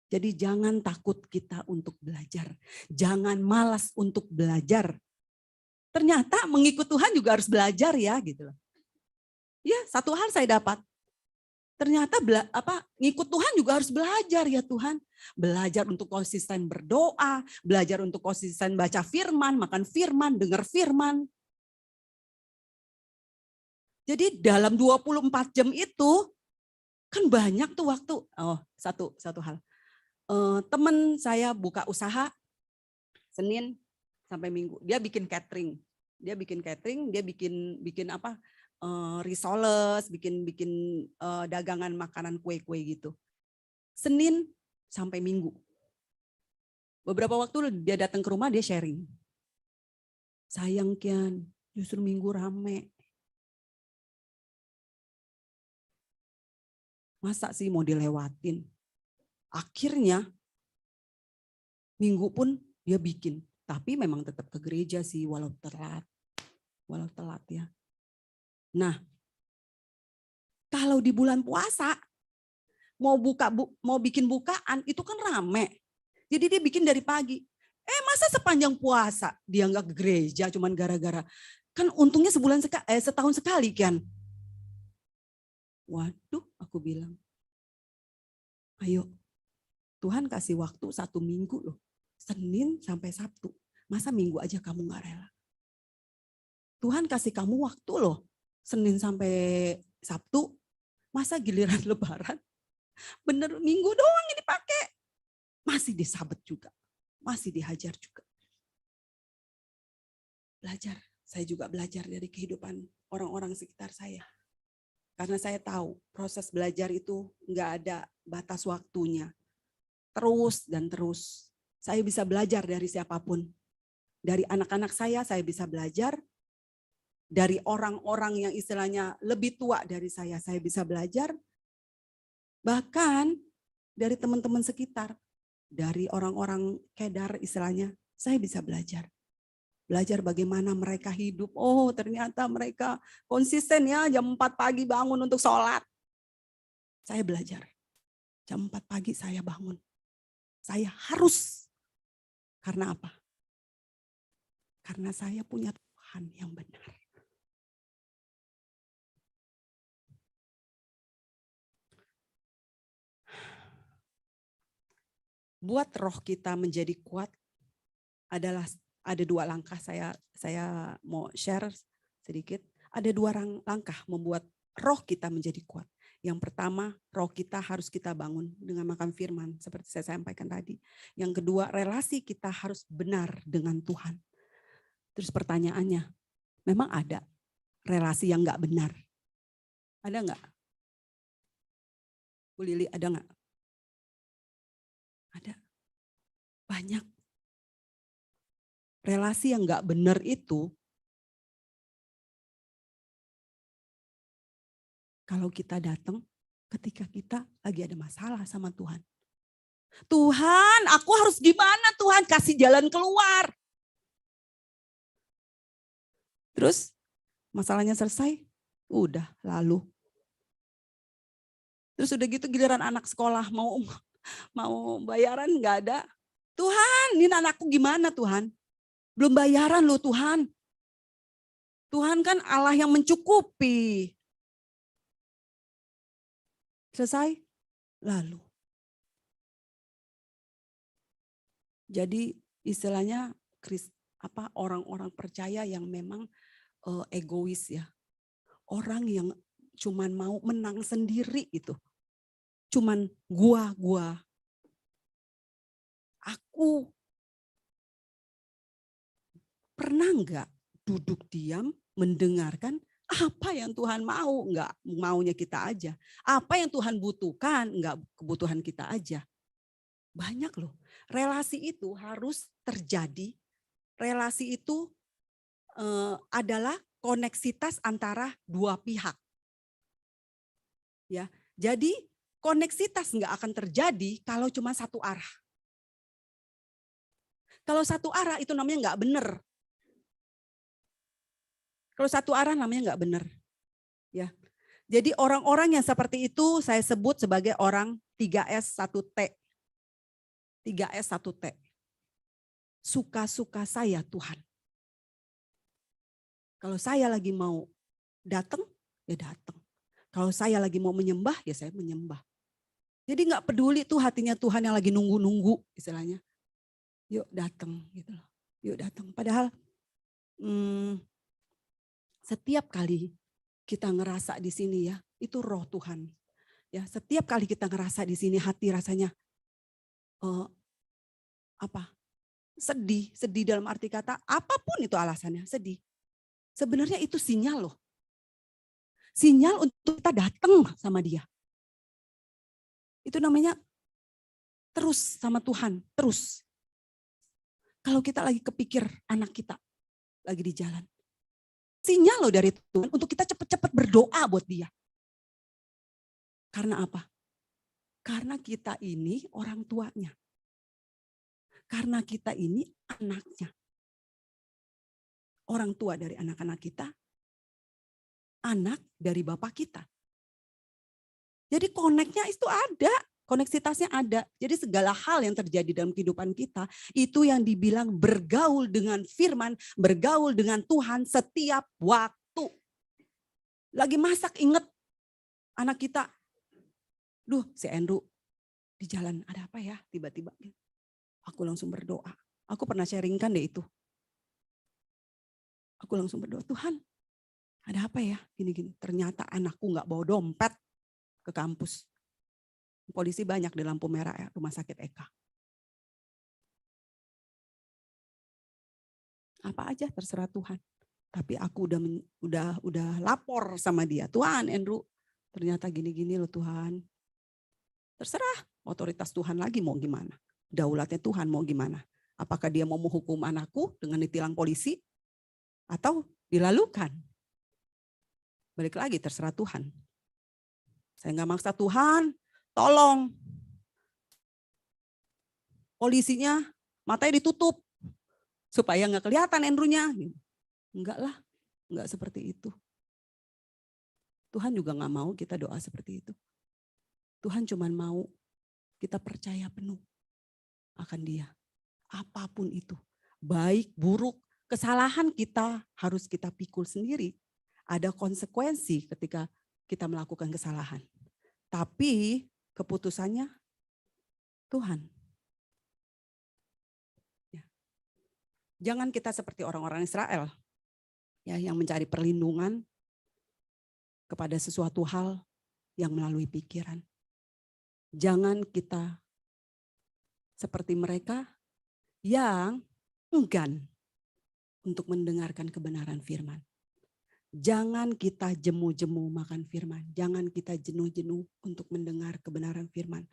Jadi jangan takut kita untuk belajar. Jangan malas untuk belajar. Ternyata mengikut Tuhan juga harus belajar ya gitu loh. Ya, satu hal saya dapat. Ternyata ngikut Tuhan juga harus belajar ya Tuhan. Belajar untuk konsisten berdoa, belajar untuk konsisten baca firman, makan firman, dengar firman. Jadi dalam 24 jam itu kan banyak tuh waktu. Oh, satu hal. Teman saya buka usaha Senin sampai Minggu. Dia bikin catering. Dia bikin risoles, bikin dagangan makanan kue-kue gitu. Senin sampai Minggu. Beberapa waktu dia datang ke rumah, dia sharing. Sayang Kian, justru Minggu rame. Masa sih mau dilewatin? Akhirnya Minggu pun dia bikin. Tapi memang tetap ke gereja sih walau telat. Walau telat ya. Nah, kalau di bulan puasa mau bikin bukaan itu kan rame. Jadi dia bikin dari pagi. Masa sepanjang puasa dia nggak ke gereja cuman gara-gara kan untungnya setahun sekali kan. Waduh, aku bilang. Ayo, Tuhan kasih waktu 1 minggu loh. Senin sampai Sabtu. Masa Minggu aja kamu gak rela? Tuhan kasih kamu waktu loh. Senin sampai Sabtu. Masa giliran Lebaran? Bener Minggu doang ini dipakai. Masih disabet juga. Masih dihajar juga. Belajar. Saya juga belajar dari kehidupan orang-orang sekitar saya. Karena saya tahu proses belajar itu gak ada batas waktunya. Terus dan terus. Saya bisa belajar dari siapapun. Dari anak-anak saya bisa belajar. Dari orang-orang yang istilahnya lebih tua dari saya bisa belajar. Bahkan dari teman-teman sekitar. Dari orang-orang kedar istilahnya, saya bisa belajar. Belajar bagaimana mereka hidup. Oh ternyata mereka konsisten ya jam 4 pagi bangun untuk sholat. Saya belajar. Jam 4 pagi saya bangun. Saya harus. Karena apa? Karena saya punya Tuhan yang benar. Buat roh kita menjadi kuat adalah ada 2 langkah saya mau share sedikit. Ada 2 langkah membuat roh kita menjadi kuat. Yang pertama, roh kita harus kita bangun dengan makan firman seperti saya sampaikan tadi. Yang kedua, relasi kita harus benar dengan Tuhan. Terus pertanyaannya, memang ada relasi yang enggak benar? Ada enggak? Bu Lili, ada enggak? Ada. Banyak. Relasi yang enggak benar itu, kalau kita datang ketika kita lagi ada masalah sama Tuhan. Tuhan, aku harus gimana Tuhan? Kasih jalan keluar. Terus masalahnya selesai, udah lalu. Terus udah gitu giliran anak sekolah mau bayaran nggak ada. Tuhan, ini anakku gimana Tuhan? Belum bayaran loh Tuhan. Tuhan kan Allah yang mencukupi. Selesai, lalu. Jadi istilahnya orang-orang percaya yang memang egois ya. Orang yang cuman mau menang sendiri itu. Cuman gua. Aku pernah enggak duduk diam mendengarkan apa yang Tuhan mau, enggak maunya kita aja. Apa yang Tuhan butuhkan, enggak kebutuhan kita aja. Banyak loh. Relasi itu harus terjadi. Relasi itu adalah koneksitas antara dua pihak. Ya, jadi koneksitas enggak akan terjadi kalau cuma satu arah. Kalau satu arah itu namanya enggak benar. Kalau satu arah namanya enggak benar. Ya. Jadi orang-orang yang seperti itu saya sebut sebagai orang 3S 1T. 3S 1T. Suka-suka saya Tuhan. Kalau saya lagi mau datang, ya datang. Kalau saya lagi mau menyembah, ya saya menyembah. Jadi enggak peduli tuh hatinya Tuhan yang lagi nunggu-nunggu istilahnya. Yuk datang gitu loh. Yuk datang. Padahal setiap kali kita ngerasa di sini ya, itu roh Tuhan. Ya, setiap kali kita ngerasa di sini hati rasanya sedih dalam arti kata apapun itu alasannya, sedih. Sebenarnya itu sinyal loh. Sinyal untuk kita datang sama dia. Itu namanya terus sama Tuhan, terus. Kalau kita lagi kepikir anak kita lagi di jalan. Sinyal loh dari Tuhan untuk kita cepat-cepat berdoa buat dia. Karena apa? Karena kita ini orang tuanya. Karena kita ini anaknya. Orang tua dari anak-anak kita, anak dari bapak kita. Jadi koneknya itu ada, koneksitasnya ada. Jadi segala hal yang terjadi dalam kehidupan kita, itu yang dibilang bergaul dengan firman, bergaul dengan Tuhan setiap waktu. Lagi masak inget anak kita, si Andrew di jalan ada apa ya tiba-tiba. Aku langsung berdoa. Aku pernah sharingkan deh itu. Aku langsung berdoa, Tuhan ada apa ya gini-gini. Ternyata anakku gak bawa dompet ke kampus. Polisi banyak di lampu merah ya, rumah sakit Eka. Apa aja terserah Tuhan. Tapi aku udah lapor sama dia. Tuhan Andrew ternyata gini-gini loh Tuhan. Terserah otoritas Tuhan lagi mau gimana. Daulatnya Tuhan mau gimana. Apakah dia mau menghukum anakku dengan ditilang polisi atau dilalukan. Balik lagi terserah Tuhan. Saya nggak maksa Tuhan, tolong. Polisinya matanya ditutup supaya nggak kelihatan Andrew-nya. Enggak lah, enggak seperti itu. Tuhan juga nggak mau kita doa seperti itu. Tuhan cuma mau kita percaya penuh akan Dia. Apapun itu, baik, buruk, kesalahan kita harus kita pikul sendiri. Ada konsekuensi ketika kita melakukan kesalahan. Tapi keputusannya Tuhan. Ya. Jangan kita seperti orang-orang Israel ya, yang mencari perlindungan kepada sesuatu hal yang melalui pikiran. Jangan kita seperti mereka yang enggan untuk mendengarkan kebenaran firman. Jangan kita jemu-jemu makan firman. Jangan kita jenuh-jenuh untuk mendengar kebenaran firman.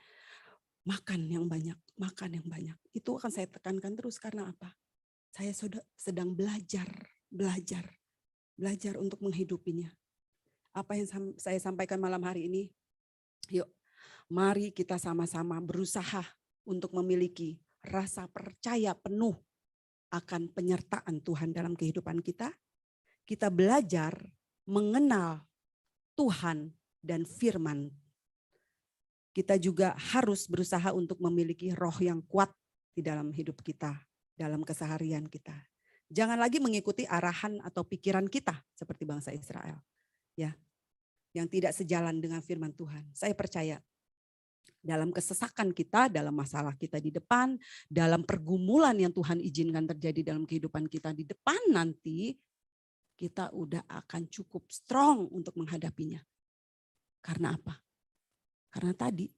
Makan yang banyak, makan yang banyak. Itu akan saya tekankan terus karena apa? Saya sedang belajar untuk menghidupinya. Apa yang saya sampaikan malam hari ini, yuk mari kita sama-sama berusaha untuk memiliki rasa percaya penuh akan penyertaan Tuhan dalam kehidupan kita. Kita belajar mengenal Tuhan dan firman. Kita juga harus berusaha untuk memiliki roh yang kuat di dalam hidup kita, dalam keseharian kita. Jangan lagi mengikuti arahan atau pikiran kita seperti bangsa Israel. Ya, yang tidak sejalan dengan firman Tuhan. Saya percaya Dalam kesesakan kita, dalam masalah kita di depan, dalam pergumulan yang Tuhan izinkan terjadi dalam kehidupan kita di depan nanti, kita udah akan cukup strong untuk menghadapinya. Karena apa? Karena tadi,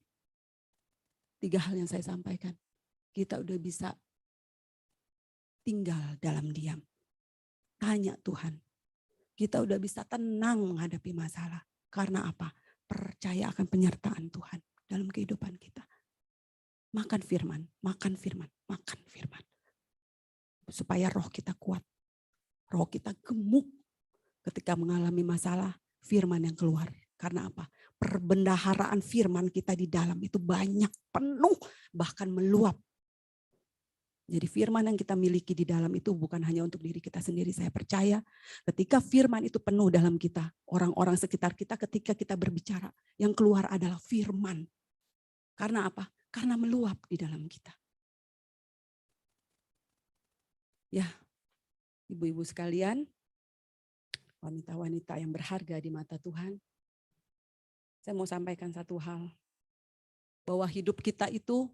3 hal yang saya sampaikan. Kita udah bisa tinggal dalam diam. Tanya Tuhan. Kita udah bisa tenang menghadapi masalah. Karena apa? Percaya akan penyertaan Tuhan dalam kehidupan kita. Makan firman, makan firman, makan firman. Supaya roh kita kuat. Roh kita gemuk ketika mengalami masalah, firman yang keluar. Karena apa? Perbendaharaan firman kita di dalam itu banyak, penuh, bahkan meluap. Jadi firman yang kita miliki di dalam itu bukan hanya untuk diri kita sendiri. Saya percaya ketika firman itu penuh dalam kita, orang-orang sekitar kita ketika kita berbicara, yang keluar adalah firman. Karena apa? Karena meluap di dalam kita. Ya, ibu-ibu sekalian, wanita-wanita yang berharga di mata Tuhan, saya mau sampaikan satu hal. Bahwa hidup kita itu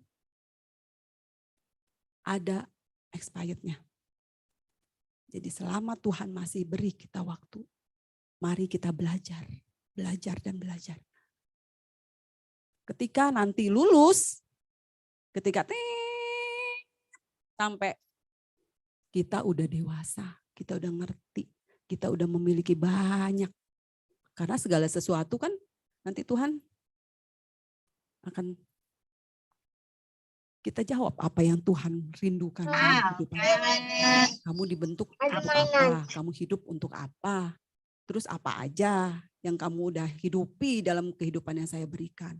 ada expirednya. Jadi selama Tuhan masih beri kita waktu, mari kita belajar, belajar dan belajar. Ketika nanti lulus, ketika sampai kita udah dewasa, kita udah ngerti, kita udah memiliki banyak. Karena segala sesuatu kan nanti Tuhan akan kita jawab apa yang Tuhan rindukan dalam kehidupan. Kamu dibentuk untuk apa? Kamu hidup untuk apa? Terus apa aja yang kamu udah hidupi dalam kehidupan yang saya berikan?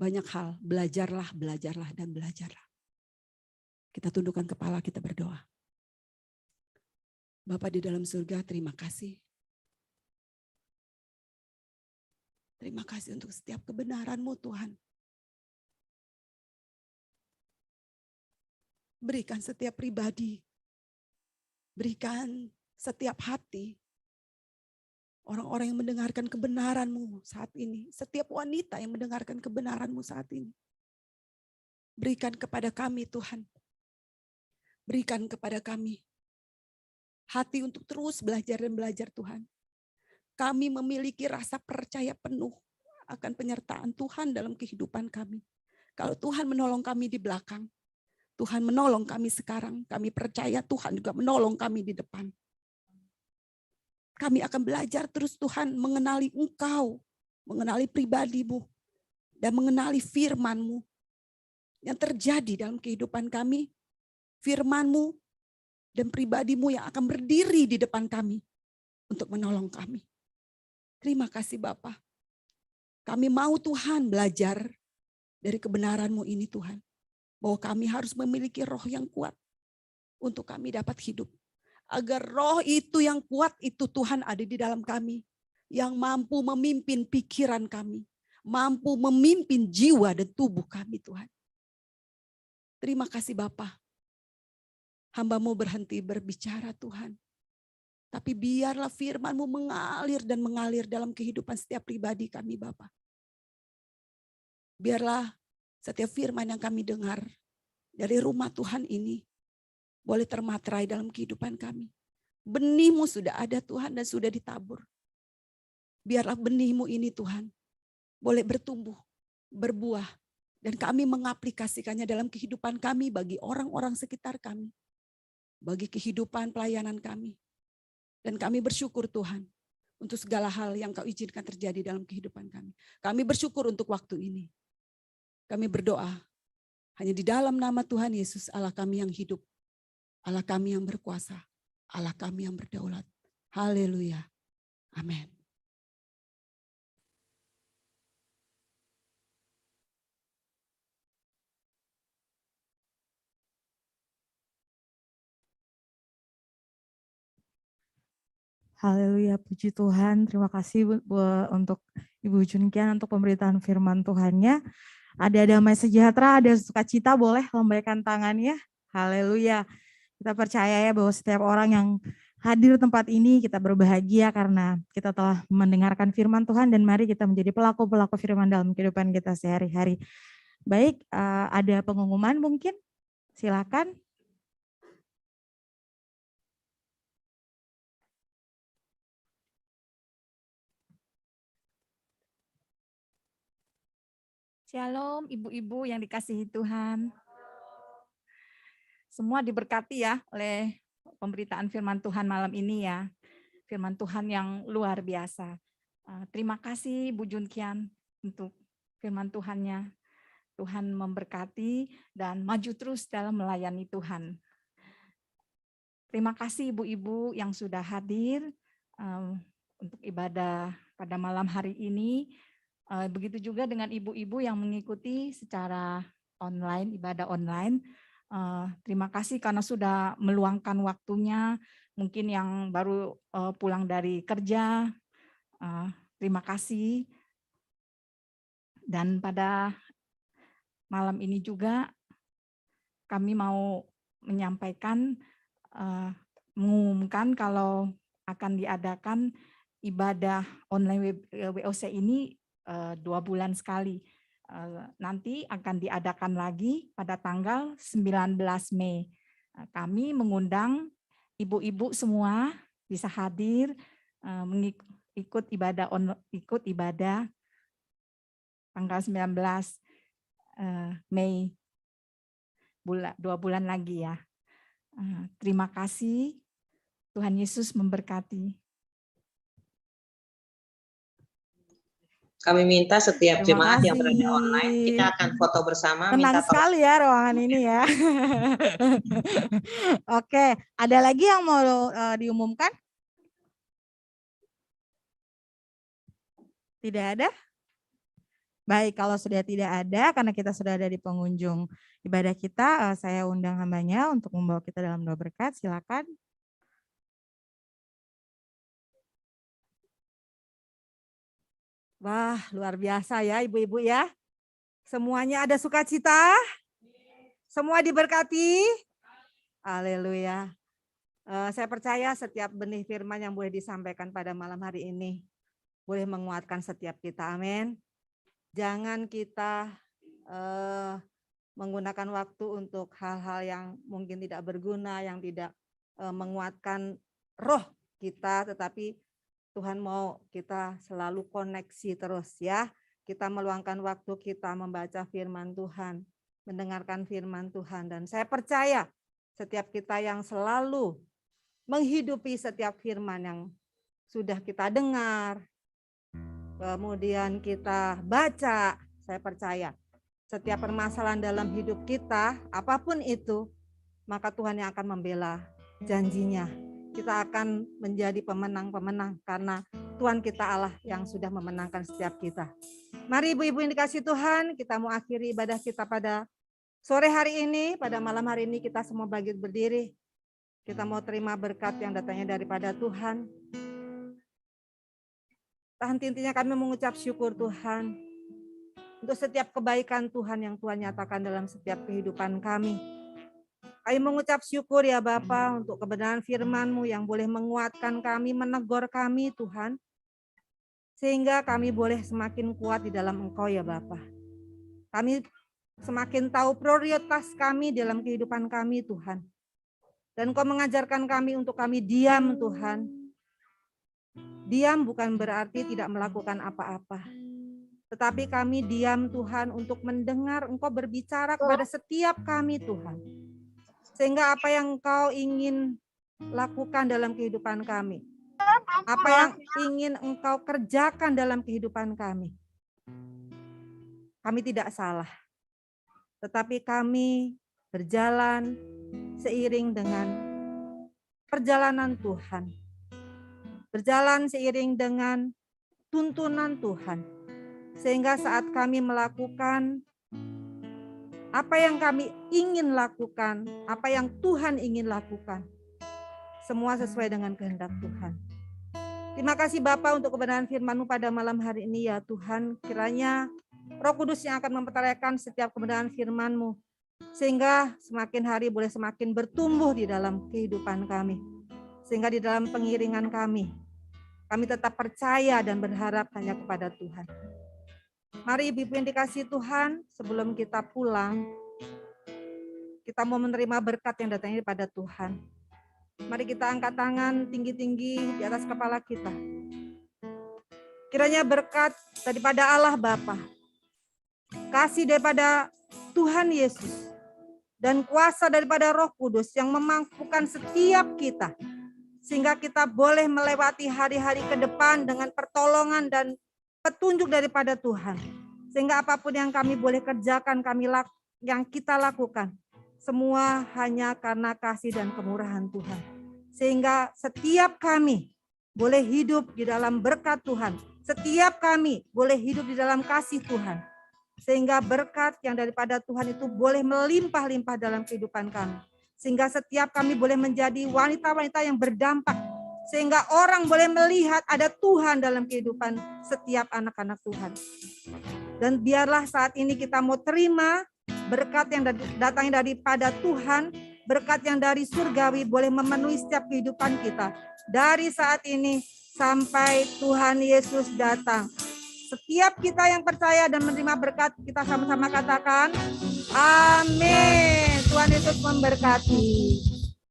Banyak hal, belajarlah, belajarlah, dan belajarlah. Kita tundukkan kepala, kita berdoa. Bapa di dalam surga, terima kasih. Terima kasih untuk setiap kebenaran-Mu Tuhan. Berikan setiap pribadi, berikan setiap hati, orang-orang yang mendengarkan kebenaran-Mu saat ini, setiap wanita yang mendengarkan kebenaran-Mu saat ini. Berikan kepada kami Tuhan, berikan kepada kami hati untuk terus belajar dan belajar Tuhan. Kami memiliki rasa percaya penuh akan penyertaan Tuhan dalam kehidupan kami. Kalau Tuhan menolong kami di belakang, Tuhan menolong kami sekarang. Kami percaya Tuhan juga menolong kami di depan. Kami akan belajar terus Tuhan mengenali Engkau, mengenali pribadi-Mu, dan mengenali firman-Mu yang terjadi dalam kehidupan kami. Firman-Mu dan pribadi-Mu yang akan berdiri di depan kami untuk menolong kami. Terima kasih Bapa. Kami mau Tuhan belajar dari kebenaran-Mu ini Tuhan. Bahwa kami harus memiliki roh yang kuat untuk kami dapat hidup. Agar roh itu yang kuat itu Tuhan ada di dalam kami. Yang mampu memimpin pikiran kami. Mampu memimpin jiwa dan tubuh kami Tuhan. Terima kasih Bapa. Hamba-Mu berhenti berbicara Tuhan. Tapi biarlah firman-Mu mengalir dan mengalir dalam kehidupan setiap pribadi kami Bapa. Biarlah setiap firman yang kami dengar dari rumah Tuhan ini boleh termaterai dalam kehidupan kami. Benih-Mu sudah ada Tuhan dan sudah ditabur. Biarlah benih-Mu ini Tuhan boleh bertumbuh, berbuah. Dan kami mengaplikasikannya dalam kehidupan kami bagi orang-orang sekitar kami. Bagi kehidupan pelayanan kami. Dan kami bersyukur Tuhan untuk segala hal yang Kau izinkan terjadi dalam kehidupan kami. Kami bersyukur untuk waktu ini. Kami berdoa hanya di dalam nama Tuhan Yesus, Allah kami yang hidup, Allah kami yang berkuasa, Allah kami yang berdaulat. Haleluya. Amin. Haleluya, puji Tuhan. Terima kasih untuk Ibu Junkian untuk pemberitaan firman Tuhannya. Ada damai sejahtera, ada sukacita, boleh lambaikan tangannya. Haleluya. Kita percaya ya bahwa setiap orang yang hadir tempat ini, kita berbahagia karena kita telah mendengarkan firman Tuhan dan mari kita menjadi pelaku-pelaku firman dalam kehidupan kita sehari-hari. Baik, ada pengumuman mungkin? Silakan. Shalom ibu-ibu yang dikasihi Tuhan. Semua diberkati ya oleh pemberitaan firman Tuhan malam ini ya. Firman Tuhan yang luar biasa. Terima kasih Bu Junkian untuk firman Tuhannya. Tuhan memberkati dan maju terus dalam melayani Tuhan. Terima kasih ibu-ibu yang sudah hadir untuk ibadah pada malam hari ini. Begitu juga dengan ibu-ibu yang mengikuti secara online, ibadah online. Terima kasih karena sudah meluangkan waktunya, mungkin yang baru pulang dari kerja. Terima kasih. Dan pada malam ini juga kami mau menyampaikan, mengumumkan kalau akan diadakan ibadah online WOC ini 2 bulan sekali. Nanti akan diadakan lagi pada tanggal 19 Mei. Kami mengundang ibu-ibu semua bisa hadir ikut ibadah tanggal 19 Mei, 2 bulan lagi ya. Terima kasih. Tuhan Yesus memberkati. Kami minta setiap Terima jemaat yang kasih. berada online, kita akan foto bersama. Tenang Minta sekali ya ruangan ini ya. Oke, ada lagi yang mau diumumkan? Tidak ada? Baik, kalau sudah tidak ada, karena kita sudah ada di pengunjung ibadah kita, saya undang hambanya untuk membawa kita dalam doa berkat. Silakan. Wah, luar biasa ya ibu-ibu ya. Semuanya ada sukacita. Semua diberkati. Haleluya. Saya percaya setiap benih firman yang boleh disampaikan pada malam hari ini boleh menguatkan setiap kita. Amin. Jangan kita menggunakan waktu untuk hal-hal yang mungkin tidak berguna, yang tidak menguatkan roh kita, tetapi Tuhan mau kita selalu koneksi terus ya. Kita meluangkan waktu kita membaca firman Tuhan, mendengarkan firman Tuhan. Dan saya percaya setiap kita yang selalu menghidupi setiap firman yang sudah kita dengar, kemudian kita baca, saya percaya setiap permasalahan dalam hidup kita, apapun itu, maka Tuhan yang akan membela janjinya. Kita akan menjadi pemenang-pemenang karena Tuhan kita Allah yang sudah memenangkan setiap kita. Mari ibu-ibu yang dikasih Tuhan, kita mau akhiri ibadah kita pada sore hari ini, pada malam hari ini kita semua bangkit berdiri. Kita mau terima berkat yang datangnya daripada Tuhan. Tahan intinya kami mengucap syukur Tuhan untuk setiap kebaikan Tuhan yang Tuhan nyatakan dalam setiap kehidupan kami. Kami mengucap syukur ya Bapa untuk kebenaran firman-Mu yang boleh menguatkan kami, menegur kami Tuhan. Sehingga kami boleh semakin kuat di dalam Engkau ya Bapa. Kami semakin tahu prioritas kami dalam kehidupan kami Tuhan. Dan Engkau mengajarkan kami untuk kami diam Tuhan. Diam bukan berarti tidak melakukan apa-apa. Tetapi kami diam Tuhan untuk mendengar Engkau berbicara kepada setiap kami Tuhan. Sehingga apa yang Engkau ingin lakukan dalam kehidupan kami, apa yang ingin Engkau kerjakan dalam kehidupan kami, kami tidak salah. Tetapi kami berjalan seiring dengan perjalanan Tuhan. Berjalan seiring dengan tuntunan Tuhan. Sehingga saat kami melakukan apa yang kami ingin lakukan, apa yang Tuhan ingin lakukan, semua sesuai dengan kehendak Tuhan. Terima kasih Bapa untuk kebenaran firman-Mu pada malam hari ini ya Tuhan. Kiranya Roh Kudus yang akan mempertahankan setiap kebenaran firman-Mu. Sehingga semakin hari boleh semakin bertumbuh di dalam kehidupan kami. Sehingga di dalam pengiringan kami tetap percaya dan berharap hanya kepada Tuhan. Mari Ibu yang dikasihi Tuhan, sebelum kita pulang, kita mau menerima berkat yang datangnya daripada Tuhan. Mari kita angkat tangan tinggi-tinggi di atas kepala kita. Kiranya berkat daripada Allah Bapa, kasih daripada Tuhan Yesus, dan kuasa daripada Roh Kudus yang memampukan setiap kita, sehingga kita boleh melewati hari-hari ke depan dengan pertolongan dan petunjuk daripada Tuhan. Sehingga apapun yang kami boleh kerjakan, yang kita lakukan, semua hanya karena kasih dan kemurahan Tuhan. Sehingga setiap kami boleh hidup di dalam berkat Tuhan. Setiap kami boleh hidup di dalam kasih Tuhan. Sehingga berkat yang daripada Tuhan itu boleh melimpah-limpah dalam kehidupan kami. Sehingga setiap kami boleh menjadi wanita-wanita yang berdampak. Sehingga orang boleh melihat ada Tuhan dalam kehidupan setiap anak-anak Tuhan. Dan biarlah saat ini kita mau terima berkat yang datangnya daripada Tuhan, berkat yang dari surgawi boleh memenuhi setiap kehidupan kita. Dari saat ini sampai Tuhan Yesus datang. Setiap kita yang percaya dan menerima berkat, kita sama-sama katakan, amin. Tuhan Yesus memberkati.